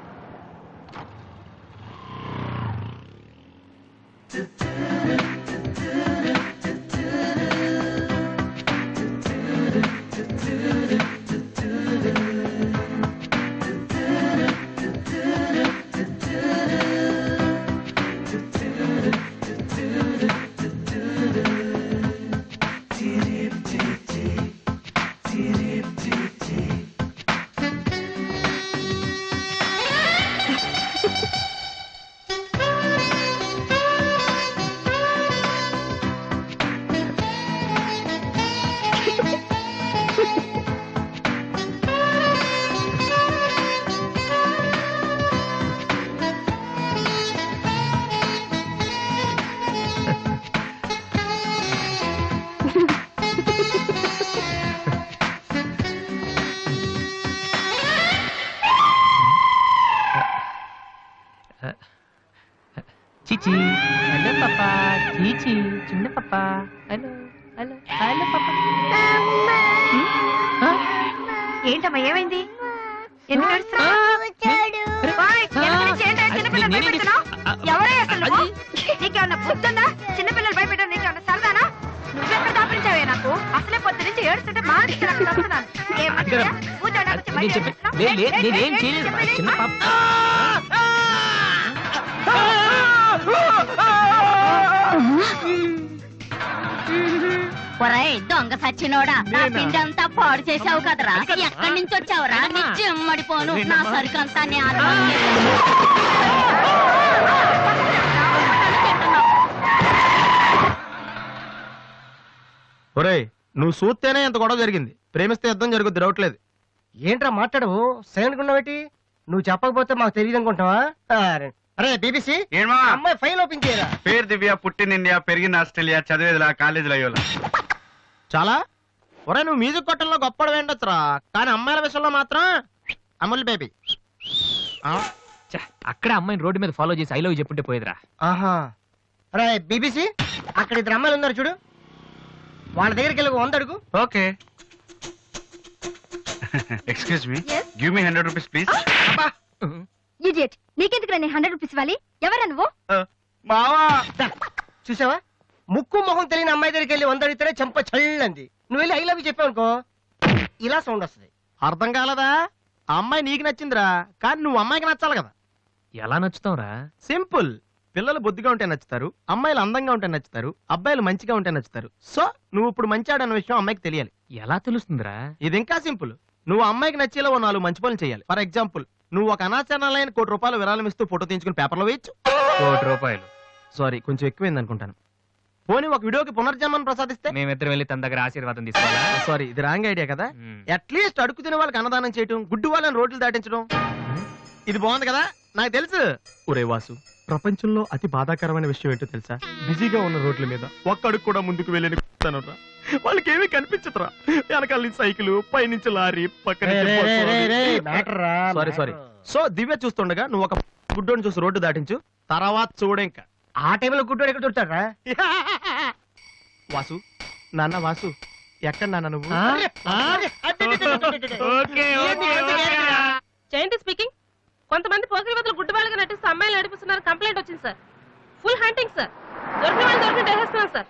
చీచి, హలో పాపా. చీచి, చిన్న పాపా. హలో హలో హలో పాపా. ఏంటమ్మా ఏమైంది? ఎందుకు ఏడుస్తున్నావ్? ఓయ్, వెనక నుంచి ఏంటో చిన్నపిల్లలు భయపెడుతున్నావ్? ఎవరే అసలు నువ్వు? నీకేమన్నా బుద్ధుందా? చిన్నపిల్లలు భయపెట్టడం నీకేమన్నా సరదానా? వస్తున్నాను. ఏం ఇక్కడ మర్చిపోయా? కూర్చోండి, కూర్చో, నేను చెప్పి నేనేం చేయలేదు మా చిన్న పాప ఒరేయ్ దొంగ సచ్చినోడా నా పిండి అంతా పాడు చేసావు కదరా ఎక్కడి నుంచి వచ్చావురా నీ చెమ్మడిపోను నా సరుకంతా ఒరేయ్ నువ్వు చూస్తేనే ఎంత గొడవ జరిగింది, ప్రేమిస్తే యుద్ధం జరుగుద్ది డౌట్లేదు. ఏంట్రా మాట్లాడవు, సైలెంట్ ఉన్నావేటి? నువ్వు చెప్పకపోతే మాకు తెలియదు అనుకుంటావా? అరే బీబీసీ అమ్మాయి ఫైల్ ఓపెన్ చేయరా. పేరు దివ్య, పుట్టిన ఇండియా, పెరిగిన ఆస్ట్రేలియా, చదివేదిలా కాలేజీలో అయ్యోలా. చాలా ఒరే నువ్వు మ్యూజిక్ కొట్టంలో గొప్పడు వేండొచ్చురా, కానీ అమ్మాయిల విషయంలో మాత్రం అమూల్ బేబీ. అక్కడ అమ్మాయిని రోడ్డు మీద ఫాలో చేసి ఐ లవ్ చెప్పుంటే పోయేదిరా. ఆహా అరే బీబీసీ అక్కడ ఇద్దరు అమ్మాయిలు ఉన్నారు చూడు, వాళ్ళ దగ్గరికి వెళ్ళి 100 అడుగు. Okay. Excuse me, give me 100 rupees please. Idiot, నీకెందుకు నేను 100 రూపీస్ ఇవ్వాలి? ఎవరా నువ్వు? మావా చూసావా, ముక్కు మొహం తెలియని అమ్మాయి దగ్గరికి వెళ్ళి 100 అడిగితేనే చెంప చల్లంది. నువ్వు వెళ్ళి ఐ లవ్ చెప్పావు అనుకో ఇలా సౌండ్ వస్తుంది. అర్థం కాలదా? ఆ అమ్మాయి నీకు నచ్చిందిరా, కానీ నువ్వు అమ్మాయికి నచ్చాలి కదా. ఎలా నచ్చుతావురా? సింపుల్. పిల్లలు బొద్దుగా ఉంటే నచ్చుతారు, అమ్మాయిలు అందంగా ఉంటే నచ్చుతారు, అబ్బాయిలు మంచిగా ఉంటే నచ్చుతారు. సో నువ్వు ఇప్పుడు మంచివాడు అన్న విషయం అమ్మాయికి తెలియాలి. ఎలా తెలుస్తుందిరా? ఇది ఇంకా సింపుల్. నువ్వు అమ్మాయికి నచ్చేలా 4 మంచి పనులు చేయాలి. ఫర్ ఎగ్జాంపుల్, నువ్వు ఒక అనాచరణలైన ₹1,00,00,000 విరాళం ఇస్తూ ఫోటో తీయించుకుని పేపర్లో వేయచ్చు. ₹1,00,00,000 సారీ కొంచెం ఎక్కువైంది అనుకుంటాను. పోనీ ఒక వీడియోకి పునర్జన్మను ప్రసాదిస్తే మేమిద్దరం వెళ్ళి తన దగ్గర ఆశీర్వాదం తీసుకోవాలా? సారీ ఇది రాంగ్ ఐడియా కదా. అట్లీస్ట్ అడుగు తినే వాళ్ళకి అన్నదానం చేయటం, గుడ్డు వాళ్ళని రోడ్లు దాటించడం, ఇది బాగుంది కదా. నాకు తెలుసు. ఒరే వాసు, ప్రపంచంలో అతి బాధాకరమైన విషయం ఏంటో తెలుసా? బిజీగా ఉన్న రోడ్ల మీద ఒక్క అడుగు కూడా ముందుకు వెళ్ళని వాళ్ళకి ఏమీ కనిపించదురా. వెనకాల నుంచి సైకిల్, పైనుంచి లారీ, పక్కన సారీ. సో దివ్య చూస్తుండగా నువ్వు ఒక గుడ్డోని చూసి రోడ్డు దాటించు, తర్వాత చూడే. ఇంకా ఆ టైంలో గుడ్డోడు ఎక్కడ దొరుకుతాడా? వాసు, నాన్న వాసు, ఎక్కడ నాన్న నువ్వు? జయంతి స్పీకింగ్. కొంతమంది పోకిరి వదలు గుడ్డి వాళ్ళగా నటిస్తూ అమ్మాయిలు నడిపిస్తున్నారు, కంప్లైంట్ వచ్చింది సార్. ఫుల్ హంటింగ్ సార్, దొరికిన వాళ్ళు దొరికిన వేసేస్తున్నాం సార్.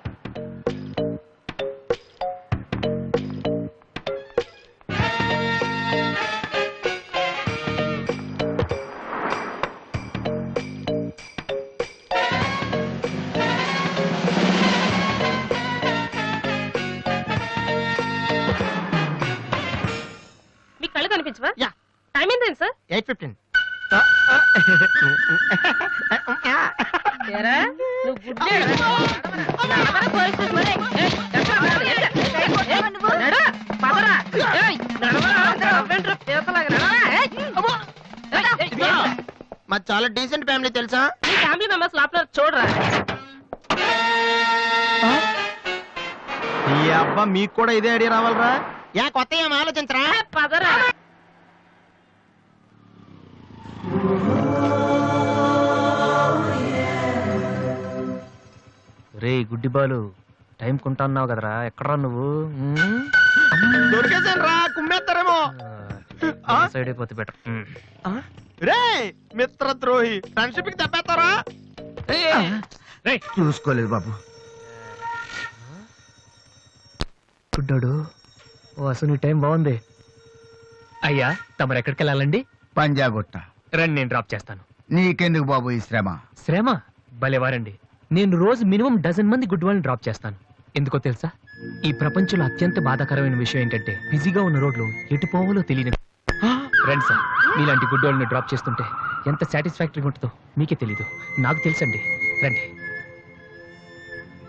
మీ కళ్ళు కనిపించవా? టైం ఏంటండి సార్? 8:15. నువ్వు గుడ్డే మాది చాలా డీసెంట్ ఫ్యామిలీ తెలుసా? మీ ఫ్యామిలీ మెంబర్స్ లోపల చూడరా. ఈ అబ్బా మీకు కూడా ఇదే ఐడియా రావాలరా? యా కొత్త ఏం ఆలోచించరా? పదరా. రే గుడ్డి బాలు, టైం కొంటా అన్నావు కదరా, ఎక్కడరా నువ్వు? దొరికేసాను రా, కుమ్మేస్తారేమో. సైడ్ అయిపోతే బెటర్. రే మిత్రద్రోహి, ఫ్రెండ్షిప్ కి తప్పేస్తారా? చూసుకోలేదు బాబు. గుడ్డాడు, ఓ అసలు నీ టైం బాగుంది. అయ్యా తమరు ఎక్కడికి వెళ్ళాలండి? పంజాగుట్ట. రండి నేను డ్రాప్ చేస్తాను. నీకెందుకు బాబు ఈ శ్రమ? శ్రమ భలేవారండి. నేను రోజు మినిమం 12 మంది గుడ్ వాళ్ళని డ్రాప్ చేస్తాను. ఎందుకో తెలుసా? ఈ ప్రపంచంలో అత్యంత బాధాకరమైన విషయం ఏంటంటే బిజీగా ఉన్న రోడ్లు ఎటు పోవాలో తెలియని. రండి సార్, మీలాంటి గుడ్ వాళ్ళని డ్రాప్ చేస్తుంటే ఎంత సాటిస్ఫాక్టరీగా ఉంటుందో మీకే తెలీదు, నాకు తెలుసండి. రండి.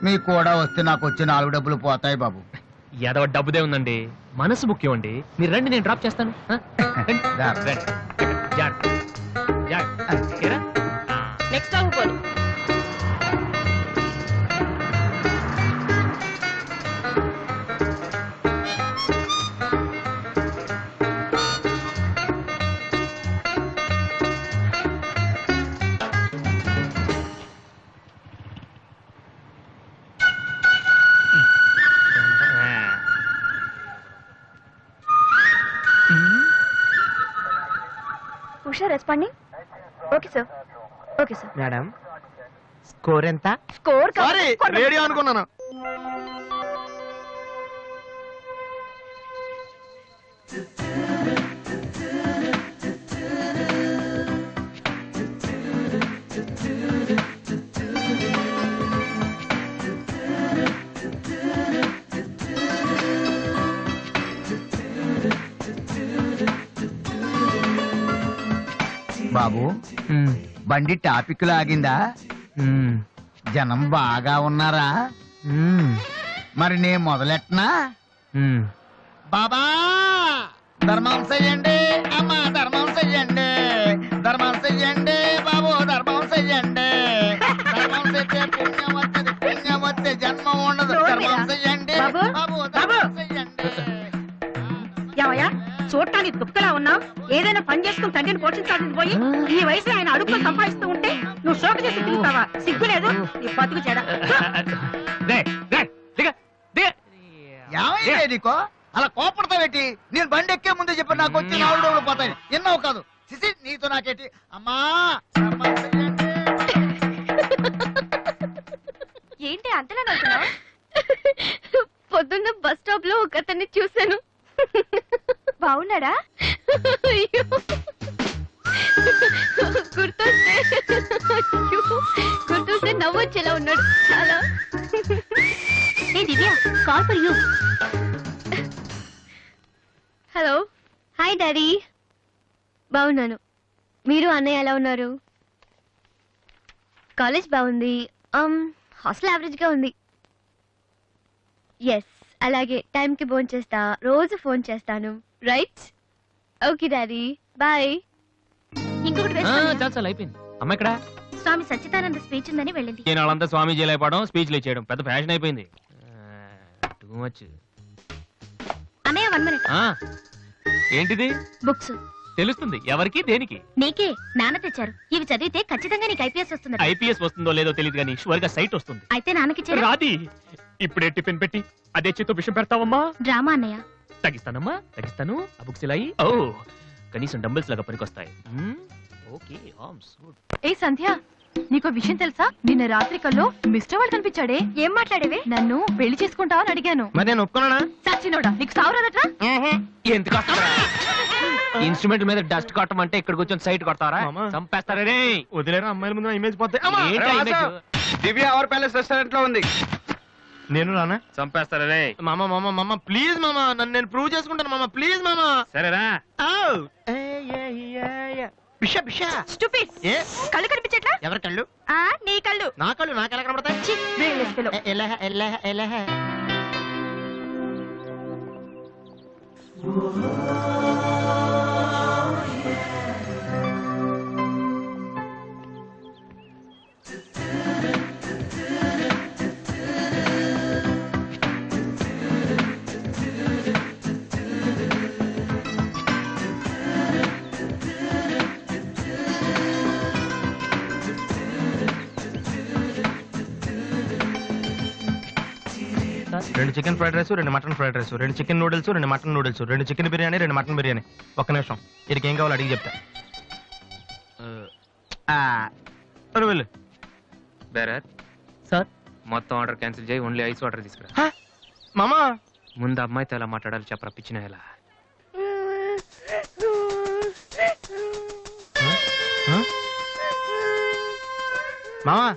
మీకు కూడా వస్తే నాకు వచ్చే 4 డబ్బులు పోతాయి బాబు. యాదవ డబ్బుదే ఉందండి, మనసు ముఖ్యం అండి. మీరు రండి, నేను డ్రాప్ చేస్తాను. నెక్స్ట్ ఆగిపోను. Usha responding. Okay sir, okay sir. Madam score ఎంత? స్కోర్ సారీ రేడియో అనుకున్నాను. బాబు బండి టాపిక్ లాగిందా? జనం బాగా ఉన్నారా? మరి నేను మొదలెట్టనా? బాబా ధర్మం చెయ్యండి, అమ్మా ధర్మం చెయ్యండి, ధర్మం చెయ్యండి బాబు, ధర్మం చెయ్యండి. ధర్మం చేస్తే పుణ్యం వస్తుంది, పుణ్యం వస్తే జన్మ ఉండదు. ధర్మం చెయ్యండి బాబు, ధర్మం చెయ్యండి. ఏమయ్యా చూడటానికి దుఃఖలా ఉన్నావు? ఏదైనా పని చేసుకుని తండ్రిని పోషించాల్సింది పోయి ఈ వయసులో ఆయన అడుగులు సంపాదిస్తూ ఉంటే నువ్వు షోక చేసి తిరుగుతావా? సిగ్గు లేదు నీ బతుకు చెడ. ఏమైంది నీకో అలా కోపడతావేటి? నేను బండి ఎక్కే ముందే చెప్పి నాకు వచ్చి 4 రోజులు పోతాయి. ఎన్నో కాదు సిసి, నీతో నాకేటి? అమ్మా ఏంటి అంతలా నవ్వుతున్నావ్? పొద్దున్న బస్ స్టాప్ లో ఒక అతన్ని చూశాను. బాగున్నాడా? గుర్తొస్తే నవ్వొచ్చేలా ఉన్నాడు చాలా. ఏ Divya, call for you. Hello, hi daddy. బాగున్నాను. మీరు అన్నయ్య ఎలా ఉన్నారు? కాలేజ్ బాగుంది. హాస్టల్ యావరేజ్ గా ఉంది. ఎస్, అలాగే టైంకి ఫోన్ చేస్తా, రోజు ఫోన్ చేస్తాను. రైట్? Okay daddy, bye. ఇంకొకటి చాలా అయిపోయింది. అమ్మ ఇక్కడ స్వామి సచ్చిదానంద స్పీచ్ ఉందని వెళ్ళింది. నేను వాళ్ళంతా స్వామీజీలు అయిపోవడం, స్పీచ్లు ఇచ్చేయడం పెద్ద ఫ్యాషన్ అయిపోయింది. Too much. అన్నయ్య 1 minute. ఏంటిది? బుక్స్. తెలుస్తుంది ఎవరికి దేనికి? నీకే. నాన్న తెచ్చారు. ఇవి చదివితే ఖచ్చితంగా నీకు ఐపీఎస్ వస్తుంది. ఐపీఎస్ వస్తుందో లేదో తెలియదు కానీ షువర్ గా సైట్ వస్తుంది. అయితే నాన్నకి రాది. ఇప్పుడే టిఫిన్ పెట్టి అదే చేతో విషయం పెడతావమ్మా? డ్రామా అన్నయ్య. తగ్గిస్తానమ్మా, తగ్గిస్తాను. ఆ బుక్స్ ఇలా ఓ కనీసం డంబుల్స్ లాగా పనికొస్తాయి. Okay, arms good. ఏ సంధ్య, నీకో విషయం తెలుసా? నిన్న రాత్రి కల్లో మిస్టర్ వాళ్ళు కనిపించాడే. ఏం మాట్లాడేవే? నన్ను పెళ్లి చేసుకుంటావని అడిగాను. మరి నేను ఒప్పుకున్నానా? సచ్చినోడా, నీకు సావరాదట్రా? ఎందుకు ఇన్స్ట్రుమెంట్ మీద డస్ట్ కొట్టమంటే ఇక్కడ కూర్చొని సైట్ కొడతారా? చంపేస్తారే. వదిలేరా, అమ్మాయిల ముందు ఇమేజ్ పోతాయి. దివ్య అవర్ ప్యాలెస్ రెస్టారెంట్ లో ఉంది. నేను రానా? చంపేస్తారే. మామ మామ మామ ప్లీజ్ మామ, నన్ను నేను ప్రూవ్ చేసుకుంటాను మామ, ప్లీజ్ మామ. సరేరా. బిషా బిషా స్టూపిడ్. కళ్ళు కనిపించట్లా? ఎవరి కళ్ళు? నీ కళ్ళు. నా కళ్ళు నాకెలా కనబడతాయి? ఎలా రెండు చికెన్ ఫ్రైడ్ రైస్, రెండు మటన్ ఫ్రైడ్ రైస్, రెండు చికెన్ నూడిల్స్, రెండు మటన్ నూడిల్స్, రెండు చికెన్ బిర్యానీ, రెండు మటన్ బిర్యానీ. ఒక్క నిమిషం, వీరికి ఏం కావాలో అడిగి చెప్తా. వెళ్ళు. బేరర్ సార్, మొత్తం ఆర్డర్ క్యాన్సిల్ చేయి, ఓన్లీ ఐస్ వాటర్ తీసుకురా. మామా ముందు అమ్మాయితో ఎలా మాట్లాడాలి చెప్పరా పిచ్చిన ఎలా. మామా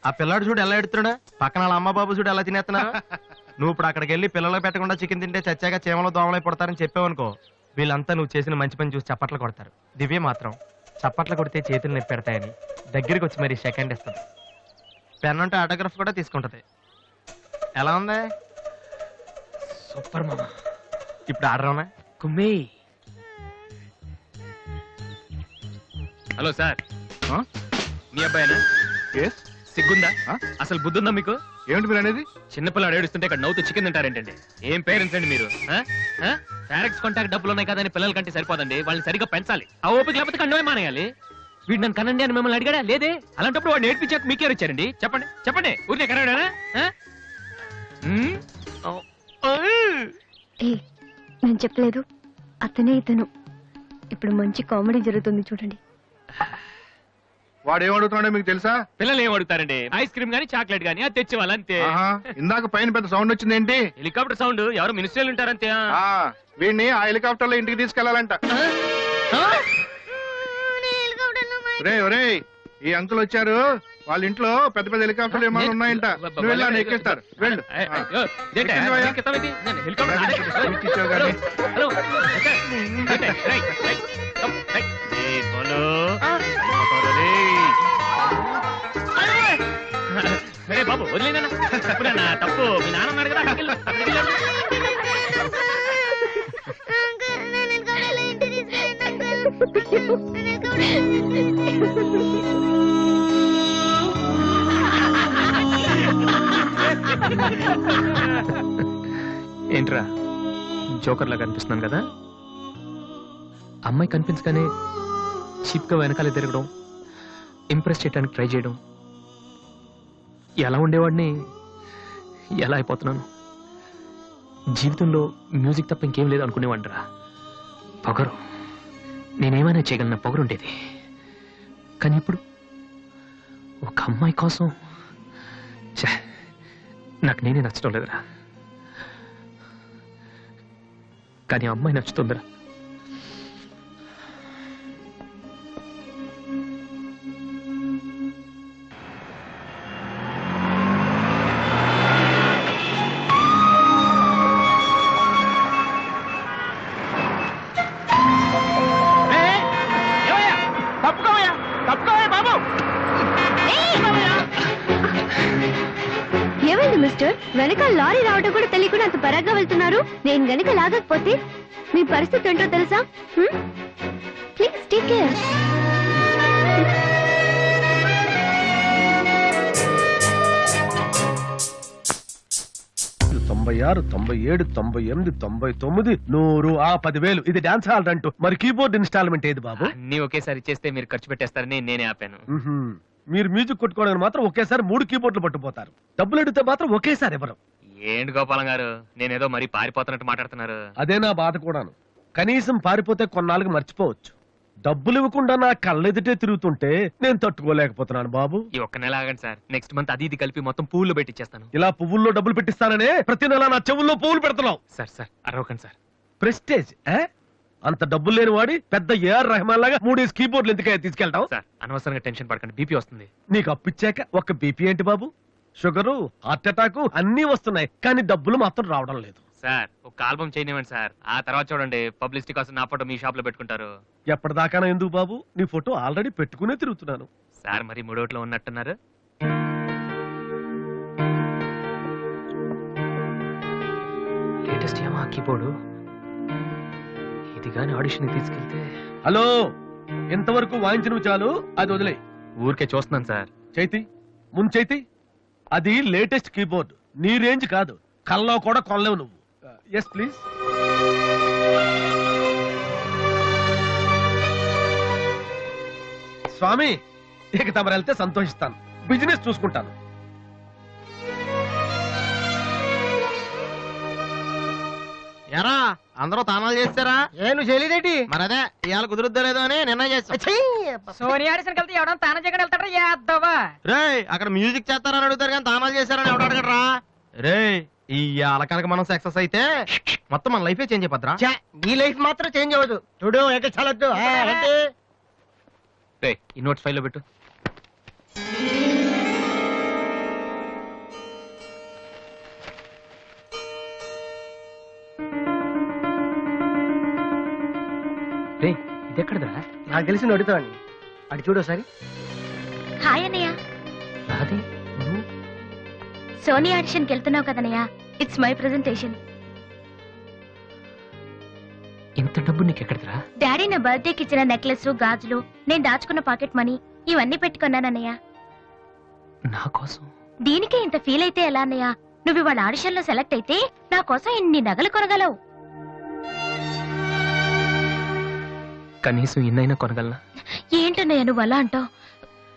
ఆ పిల్లాడు చూడు ఎలా ఎడుతున్నాడా, పక్కన వాళ్ళ అమ్మ బాబు చూడు ఎలా తినేస్తున్నా. నువ్వు ఇప్పుడు అక్కడికి వెళ్ళి పిల్లలు పెట్టకుండా చికెన్ తింటే చచ్చాక చీమలో దోమలై పడతారని చెప్పావనుకో, వీళ్ళంతా నువ్వు చేసిన మంచి పని చూసి చప్పట్లు కొడతారు. దివ్య మాత్రం చప్పట్లు కొడితే చేతులు నొప్పి పెడతాయని దగ్గరికి వచ్చి మరి సెకండ్ ఇస్తుంది. పెన్ అంటే ఆటోగ్రాఫ్ కూడా తీసుకుంటది. ఎలా ఉంది? సూపర్ మామా. ఇప్పుడు ఆర్డర్ ఉన్నా కుమ్మి. హలో సార్, మీ అబ్బాయినా? సిగ్గుందా? అసలు బుద్ధుందా మీకు? ఏమిటి మీరు అనేది? చిన్నపిల్లాడు ఏడుస్తుంటే ఇక్కడ నవ్వుతూ చికెన్ తింటారేంటండి? ఏం పేరెంట్స్ అండి మీరు? డైరెక్ట్ కాంటాక్ట్ డబ్బులు ఉన్నాయి కదని పిల్లల కంటే సరిపోదండి, వాళ్ళని సరిగ్గా పెంచాలి. ఆ ఓపిక లేకపోతే కండమే మానేయాలి. వీడు నన్ను కనండి అని మిమ్మల్ని అడిగాడా? లేదే. అలాంటప్పుడు వాడు నేర్పించాక మీకే వచ్చారండి. చెప్పండి చెప్పండి, ఊరికే కనడానా? నేను చెప్పలేదు, అతనే ఇతను. ఇప్పుడు మంచి కామెడీ జరుగుతుంది చూడండి. వాడు ఏమడుగుతున్నాడో మీకు తెలుసా? పిల్లలు ఏం అడుగుతారండి? ఐస్ క్రీమ్ గానీ చాక్లెట్ గానీ అది తెచ్చేవాళ్ళు అంతే. ఇందాక పైన పెద్ద సౌండ్ వచ్చింది ఏంటి? Helicopter sound. ఎవరు మినిస్టర్లు ఉంటారంతే. వీడిని ఆ హెలికాప్టర్ లో ఇంటికి తీసుకెళ్లాలంట. ఒరేయ్ ఈ అంకుల్ వచ్చారు, వాళ్ళ ఇంట్లో పెద్ద పెద్ద హెలికాప్టర్లు ఏమైనా ఉన్నాయంట. నువ్వు వెళ్ళాను ఎక్కిస్తారు, వెళ్ళు. సరే బాబు వదిలేనా? తప్పు మీ నాన్న ఉన్నాడు కదా. ఏంట్రా జోకర్ లాగా కనిపిస్తున్నాను కదా? అమ్మాయి కనిపించగానే చీప్ గా వెనకాలే తిరగడం, ఇంప్రెస్ చేయడానికి ట్రై చేయడం, ఎలా ఉండేవాడిని ఎలా అయిపోతున్నాను. జీవితంలో మ్యూజిక్ తప్ప ఇంకేం లేదు అనుకునేవాడిరా. పొగరు, నేనేమైనా చేయగలన పొగరు ఉండేది. కానీ ఇప్పుడు ఒక అమ్మాయి కోసం నాకు నేనే నచ్చడం లేదురా. కానీ అమ్మాయి నచ్చుతుందిరా. ఏమైంది మిస్టర్? వెనకాల లారీ రావడం కూడా తెలియకుండా అంత పరాగ్గా వెళ్తున్నారు. నేను గనక లాగకపోతే మీ పరిస్థితి ఏంటో తెలుసా? Please take care. 96, 97, 98, 99, 100, 10,000. ఇది డాన్స్ హాల్ అంటూ. మరి కీబోర్డ్ ఇన్స్టాల్మెంట్ ఏది బాబు? అన్ని ఒకేసారి చేస్తే మీరు ఖర్చు పెట్టేస్తారని నేనే ఆపాను. మీరు మ్యూజిక్ కొట్టుకోవడానికి మాత్రం ఒకేసారి 3 కీబోర్డులు పట్టుపోతారు. డబ్బులు అడిగితే మాత్రం ఒకేసారి ఎవరు? ఏంటి గోపాలం గారు, నేనేదో మరీ పారిపోతున్నట్టు మాట్లాడుతున్నారు. అదే నా బాధ కూడాను. కనీసం పారిపోతే కొన్నాళ్ళకి మర్చిపోవచ్చు. డబ్బులు ఇవ్వకుండా నా కళ్ళెదుటే తిరుగుతుంటే నేను తట్టుకోలేకపోతున్నాను బాబు. ఈ ఒక్క నెల ఆగండి సార్. నెక్స్ట్ మంత్ అది ఇది కలిపి మొత్తం పువ్వుల్లో పెట్టిచ్చేస్తాను. ఇలా పువ్వుల్లో డబ్బులు పెట్టిస్తాననే ప్రతి నెల నా చెవుల్లో పువ్వులు పెడుతున్నావు. సార్ సార్ అరవకండి సార్. ప్రెస్టేజ్ అంత డబ్బులు లేని వాడి పెద్ద ఏఆర్ రెహమాన్ లాగా 3 కీబోర్డులు ఎందుకయ్యా తీసుకెళ్తావు? సార్ అనవసరంగా టెన్షన్ పడకండి, బీపీ వస్తుంది. నీకు అప్పిచ్చాక ఒక్క బీపీ ఏంటి బాబు? షుగరు, హార్ట్ అటాక్ అన్ని వస్తున్నాయి, కానీ డబ్బులు మాత్రం రావడం లేదు. సార్ ఒక ఆల్బమ్ చేయనివ్వండి సార్, ఆ తర్వాత చూడండి పబ్లిసిటీ కోసం నా ఫోటో మీ షాప్ లో పెట్టుకుంటారు. ఎప్పటిదాకా ఎందుకు బాబు? నీ ఫోటో ఆల్రెడీ పెట్టుకునే తిరుగుతున్నాను. సార్ మరి మూడోట్లో ఉన్నట్టున్నారు. లేటెస్ట్ ఏమో కీబోర్డు. ఇది గాని ఆడిషన్ తీసుకెళ్తే. హలో, ఎంతవరకు వాయించిన చాలు, అది వదిలే. ఊరికే చూస్తున్నాను సార్. చైతి ముందు చైతి, అది లేటెస్ట్ కీబోర్డ్, నీ రేంజ్ కాదు. కల్లో కూడా కొనలేవు నువ్వు. Yes please. స్వామి, ఇక తమరు వెళ్తే సంతోషిస్తాను. బిజినెస్ చూసుకుంటాను. ఎరా అందరూ తానాలు చేస్తారా? నువ్వు చేయలేదేటి? మరి అదే ఇవాళ కుదురుద్దో లేదో అని నిర్ణయం చేస్తా. సోనియా ఆడిషన్ కలిసి ఎవడన్నా తానం చేయకుండా వెళ్తాడా? యాదవా రే అక్కడ మ్యూజిక్ చేస్తారని అడుగుతారు కానీ తానాలు చేస్తారని ఎవడు అడగడరా? రే ఈ కనుక మనం సక్సెస్ అయితే మొత్తం మన లైఫే చేంజ్ అయిపోద్రా. నీ లైఫ్ మాత్రం చేంజ్ అవ్వదు. చూడు ఎక్కడ చాలొద్దు. ఈ నోట్స్ ఫైల్లో పెట్టు. రే ఇది ఎక్కడదా? నాకు తెలిసి అడుగుతావని. అడి చూడు ఒకసారి. హాయ్ అన్నయ్య. అది సోనీ ఆడిషన్కి వెళ్తున్నావు కదన్నయ్య. It's my presentation. ఇంత డబ్బు నీకు ఎక్కడదరా? డాడీ నా బర్త్డేకి ఇచ్చిన నెక్లెస్, గాజులు, నేను దాచుకున్న పాకెట్ మనీ ఇవన్నీ పెట్టుకున్నానన్నయ్య. నా కోసం? దీనికే ఇంత ఫీల్ అయితే ఎలా అన్నయ్య? నువ్వు ఇవాళ ఆడిషన్ లో సెలెక్ట్ అయితే నా కోసం ఇన్ని నగలు కొనగలవు. కనీసం ఇన్నైనా కొనగలనా? ఏంటన్నయ్య నువ్వు అలా అంటావు?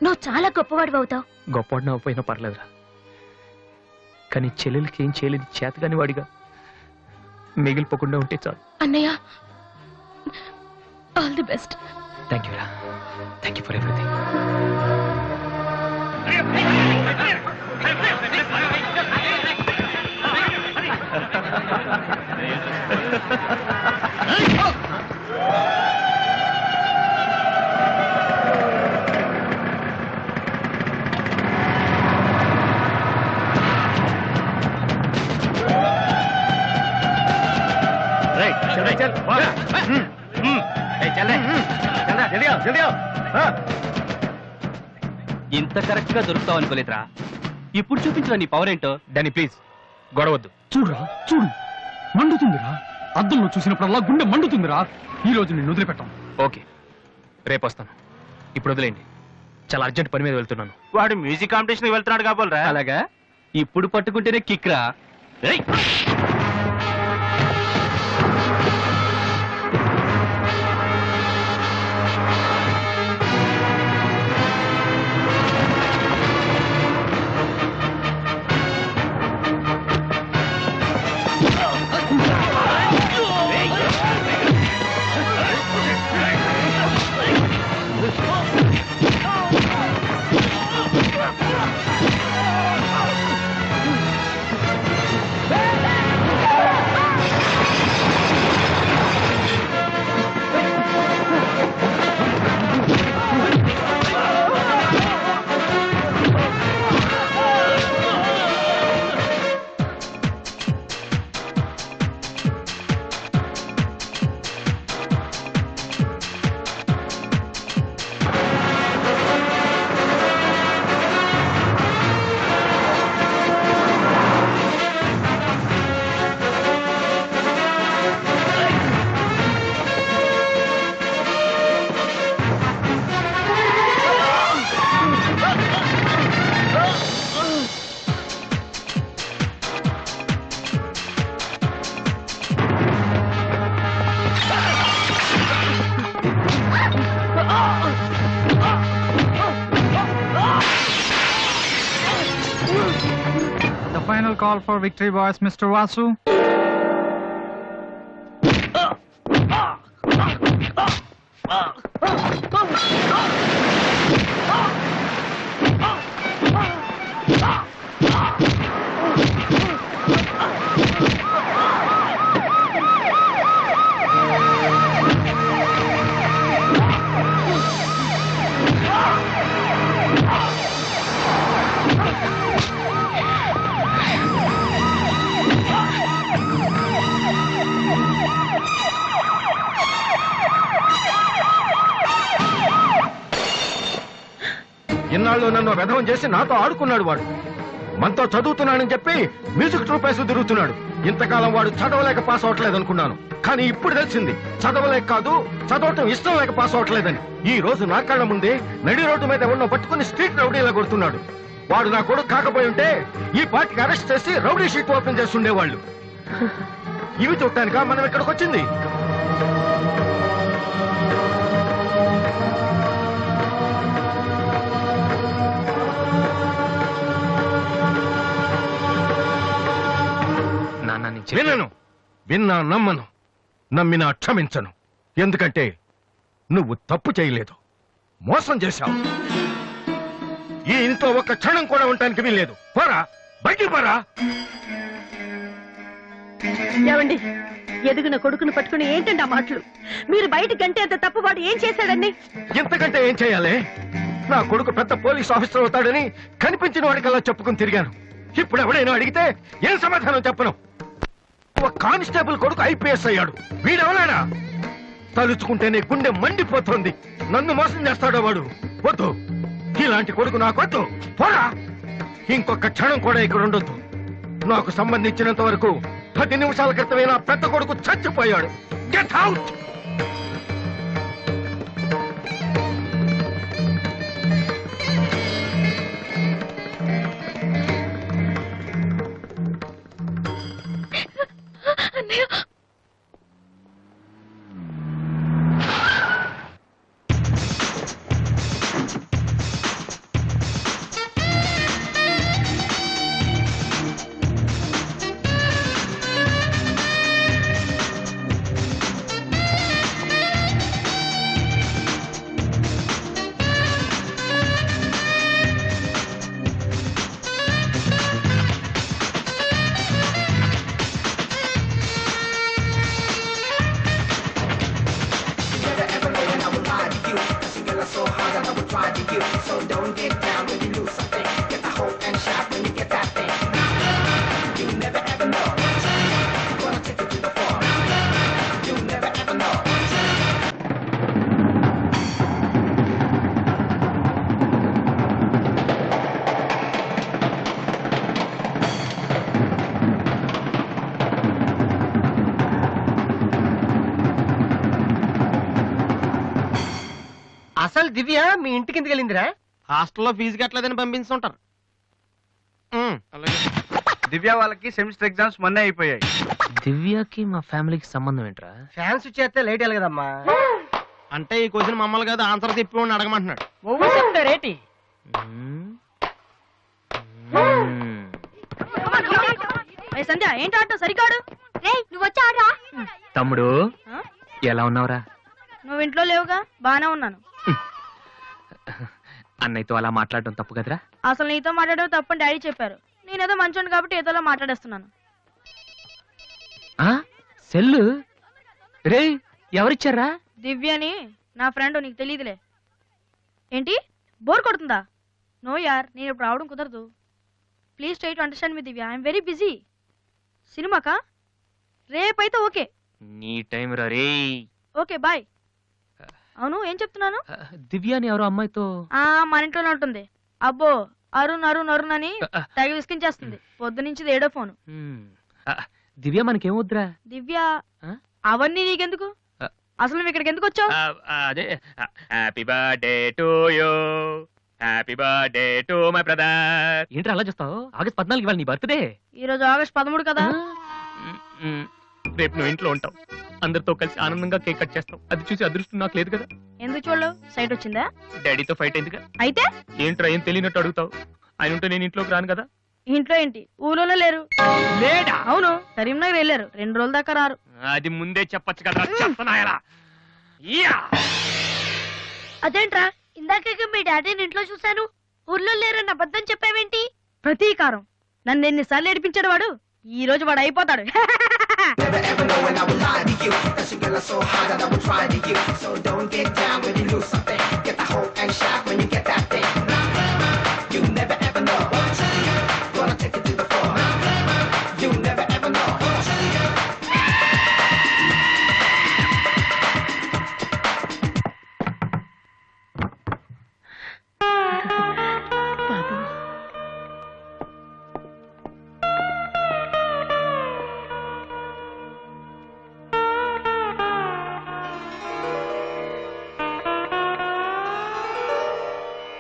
నువ్వు చాలా గొప్పవాడు అవుతావు. గొప్పవాడిని అవ్వపోయినా పర్లేదురా, కానీ చెల్లెలకి ఏం చేయలేదు చేతగాని వాడిగా మిగిలిపోకుండా ఉంటే చాలు. అన్నయ్య, all the best. Thank you రా, థ్యాంక్ యూ ఫర్ ఎవ్రీథింగ్. ఇంత కరెక్ట్ గా దొరుకుతావు అనుకోలేదురా. ఇప్పుడు చూపించు నీ పవర్ ఏంటో. డానీ ప్లీజ్ గొడవద్దు. చూడురా చూడు, మండుతుందిరా. అద్దంలో చూసినప్పుడల్లా గుండె మండుతుందిరా. ఈ రోజు నిన్ను వదిలిపెట్టాం. ఓకే రేపు వస్తాను, ఇప్పుడు వదిలేండి. చాలా అర్జెంట్ పని మీద వెళ్తున్నాను. వాడు మ్యూజిక్ కాంపిటీషన్ వెళ్తున్నాడు కాబోలరా. అలాగా, ఇప్పుడు పట్టుకుంటేనే కిక్ రా. The final call for victory boys, Mr. Vasu. ఇన్నాళ్ళు నన్ను వెధవం చేసి నాతో ఆడుకున్నాడు. వాడు మనతో చదువుతున్నానని చెప్పి మ్యూజిక్ ట్రూప్ వేసి తిరుగుతున్నాడు. ఇంతకాలం వాడు చదవలేక పాస్ అవట్లేదు అనుకున్నాను, కానీ ఇప్పుడు తెలిసింది చదవలేక కాదు, చదవటం ఇష్టం లేక పాస్ అవట్లేదని. ఈ రోజు నా కళ్ళ ముందే నడి రోడ్డు మీద ఉన్న పట్టుకుని స్ట్రీట్ రౌడీలా కొడుతున్నాడు. వాడు నా కొడుకు కాకపోయి ఉంటే ఈ పార్టీకి అరెస్ట్ చేసి రౌడీ షీట్ ఓపెన్ చేస్తుండేవాళ్ళు. ఇవి చూడటానికా మనం ఇక్కడికి వచ్చింది? వినను, విన్నా నమ్మను, నమ్మినా క్షమించను. ఎందుకంటే నువ్వు తప్పు చేయలేదు, మోసం చేశావు. ఈ ఇంట్లో ఒక్క క్షణం కూడా ఉండటానికి వీల్లేదు. పోరా, బయటికి పోరా. ఏమండి, ఎదిగిన కొడుకును పట్టుకుని ఏంటండి ఆ మాటలు? మీరు బయటికి గంటే అంత తప్పు వాడు ఏం చేశాడండి? ఇంతకంటే ఏం చేయాలి? నా కొడుకు పెద్ద పోలీస్ ఆఫీసర్ అవుతాడని కనిపించిన వాడికల్లా చెప్పుకుని తిరిగాను. ఇప్పుడు ఎవడైనా అడిగితే ఏం సమాధానం చెప్పను. ఒక కానిస్టేబుల్ కొడుకు ఐపీఎస్ అయ్యాడు. వీడెవలాడా? తలుచుకుంటేనే గుండె మండిపోతోంది. నన్ను మోసం చేస్తాడో వాడు? వద్దు, ఇలాంటి కొడుకు నాకొద్దు. పోరా, ఇంకొక క్షణం కూడా ఇక్కడ ఉండొద్దు. నాకు సంబంధించినంత వరకు 10 నిమిషాల క్రితమే నా పెద్ద కొడుకు చచ్చిపోయాడు. Get out. అసలు దివ్య మీ ఇంటికి ఎందుకు వెళ్ళిందిరా? హాస్టల్లో ఫీజు కట్టలేదని పంపిస్తుంటారు. దివ్య వాళ్ళకి సెమిస్టర్ ఎగ్జామ్స్ మొన్నే అయిపోయాయి. దివ్యకి మా ఫ్యామిలీకి సంబంధం ఏంట్రా? ఫ్యాన్స్ చేస్తే లేట్ వెళ్ళగదమ్మా. అంటే ఈ క్వశ్చన్ మమ్మల్ని కాదు ఆన్సర్ చెప్పి అడగమంటున్నాడు. చెప్తారేటి? సంధ్య ఏంటి ఆటో సరికాడు? నువ్వు వచ్చి ఆడరా. తమ్ముడు ఎలా ఉన్నావురా? నువ్వు ఇంట్లో లేవుగా. బానే ఉన్నాను. అన్నయ్యతో అలా మాట్లాడడం తప్పు కదరా? అసలు నీతో మాట్లాడడం తప్పని డాడీ చెప్పారు. నేనేదో మంచోండి కాబట్టి ఏదోలా మాట్లాడేస్తున్నాను. సెల్లు రే ఎవరిచ్చారా? దివ్యని, నా ఫ్రెండ్. నీకు తెలియదులే. ఏంటి బోర్ కొడుతుందా? నో యార్, నేను ఇప్పుడు రావడం కుదరదు. Please try to understand me Divya. I'm very busy. సినిమాకా? రేపైతే ఓకే. నీ టైం రా రే. Okay bye. అవును ఏం చెప్తున్నాను? దివ్యాని ఎవరో అమ్మాయితో మన ఇంట్లోనే ఉంటుంది. అబ్బో అరుణ్ అరుణ్ అరుణ్ అని తెగ విసికించేస్తుంది. పొద్దు నుంచి ఏడో ఫోను. దివ్య మనకేమొద్దురా? దివ్య అవన్నీ నీకెందుకు? అసలు నువ్వు ఇక్కడికి ఎందుకు వచ్చావు? అదే happy birthday to you, happy birthday to my brother. ఏంటి అలా చేస్తావు? ఆగస్ట్ 14 ఇవాళ నీ బర్త్డే. ఈ రోజు ఆగస్ట్ 13 కదా. రేపు నువ్వు ఇంట్లో ఉంటావు. అందరితో కలిసి ఆనందంగా కేక్ కట్ చేస్తాం. అది చూసి అదృష్టం నాకు లేదు కదా. ఎందుకు చూడలేవు? సైట్ వచ్చిందా? డాడీతో ఫైట్ అయిందిగా. అయితే ఏంట్రా ఏం తెలియనట్టు అడుగుతావు? ఆయన ఉంటే నేను ఇంట్లోకి రాను కదా. ఇంట్లో ఏంటి? ఊళ్ళోనే లేరు. లేడా? అవును, కరీంనగర్ వెళ్ళారు. 2 రోజుల దాకా రారు. అది ముందే చెప్పొచ్చు కదా. చెప్పనాయలా అదేంట్రా ఇందాక మీ డాడీని ఇంట్లో చూశాను, ఊర్లో లేరన్న అబద్ధం చెప్పావేంటి? ప్రతీకారం. నన్ను ఎన్నిసార్లు ఏడిపించాడు వాడు. ఈ రోజు వాడు అయిపోతాడు.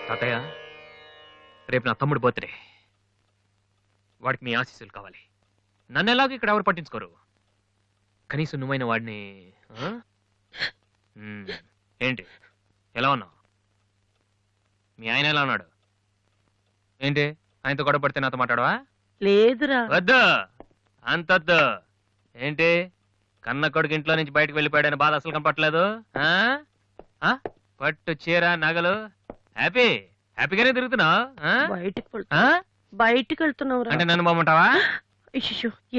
తాతయ్య, రేపు నా తమ్ముడు బర్త్డే. వాడికి మీ ఆశీస్సులు కావాలి. నన్ను ఎలాగో ఇక్కడ ఎవరు పట్టించుకోరు. కనీసం నువ్వైన వాడిని. ఏంటి ఎలా ఉన్నావు? మీ ఆయన ఎలా ఉన్నాడు? ఏంటి ఆయనతో గొడవ పడితే నాతో మాట్లాడవా? లేదురా. వద్దు అంతొద్దు. ఏంటి కన్న కొడుకు ఇంట్లో నుంచి బయటకు వెళ్ళిపోయాడని బాధ అసలు కనపట్లేదు. పట్టు చీర నగలు హ్యాపీగానే తిరుగుతున్నావు. బయటికి వెళ్తున్నావు అంటే నన్ను బాగుంటావా?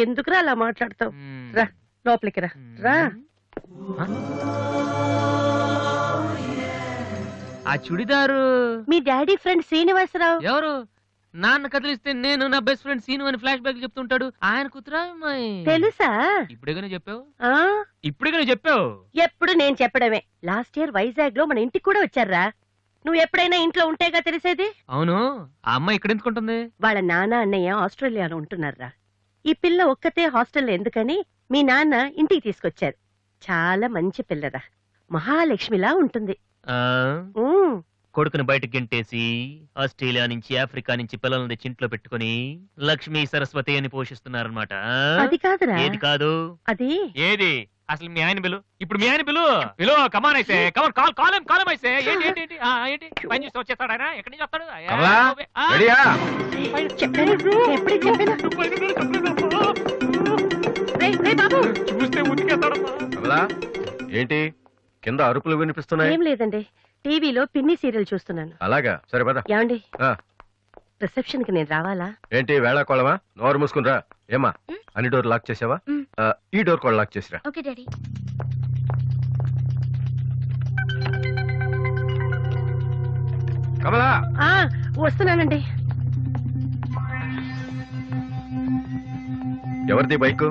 ఎందుకురా అలా మాట్లాడతావు? రా లోపలికి రా. రా. ఆ చుడిదారు మీ డాడీ ఫ్రెండ్ శ్రీనివాసరావు. ఎవరు? నాన్న కదిలిస్తే నేను నా బెస్ట్ ఫ్రెండ్ సీను అని ఫ్లాష్ బ్యాక్ చెప్తుంటాడు. ఆయన కూతురా అమ్మాయి? తెలుసా? ఇప్పుడేగానే చెప్పావు. ఇప్పుడేగానే చెప్పావు. ఎప్పుడు నేను చెప్పడమే. లాస్ట్ ఇయర్ వైజాగ్ లో మన ఇంటికి కూడా వచ్చారా. నువ్వు ఎప్పుడైనా ఇంట్లో ఉంటేగా తెలిసేది. అవును, ఆ అమ్మాయి ఇక్కడ ఎందుకుంటుంది? వాళ్ళ నాన్న అన్నయ్య ఆస్ట్రేలియాలో ఉంటున్నారా. ఈ పిల్ల ఒక్కతే హాస్టల్లో ఎందుకని మీ నాన్న ఇంటికి తీసుకొచ్చారు. చాలా మంచి పిల్లరా, మహాలక్ష్మిలా ఉంటుంది. కొడుకుని బయటకు గెంటేసి ఆస్ట్రేలియా నుంచి ఆఫ్రికా నుంచి పిల్లల్ని తెచ్చి ఇంట్లో పెట్టుకుని లక్ష్మీ సరస్వతి అని పోషిస్తున్నారన్నమాట. అది కాదురా. ఏది కాదు? అది ఏది? అసలు మీ ఆయన బిలు. ఇప్పుడు మీ ఆయన బిలు కమాన్ అయితే కమాన్ కాలం అయితే ఏంటి ఏంటి ఏంటి ఏంటి పని చూసి వచ్చేస్తాడు ఆయన. ఎక్కడి నుంచి వస్తాడు? చూస్తే ఏంటి కింద అరుపులు వినిపిస్తున్నాయి? ఏం లేదండి, టీవీలో పిన్ని సీరియల్ చూస్తున్నాను. అలాగా, సరే పద. ఏమండి రిసెప్షన్ కి నేను రావాలా? ఏంటి వేళాకోళమా? నోరు మూసుకునిరా. ఏమా అన్ని డోర్ లాక్ చేసావా? ఈ డోర్ కూడా లాక్ చేసిరా. Okay daddy. కమలా వస్తున్నానండి. ఎవరిది బైక్?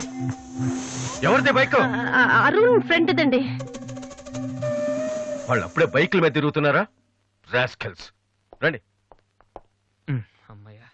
ఎవరిది బైక్? అరుణ్ ఫ్రెండ్ దండి. వాళ్ళు అప్పుడే బైకుల మీద తిరుగుతున్నారా? రాస్కెల్స్. రండి. అమ్మయ్యా.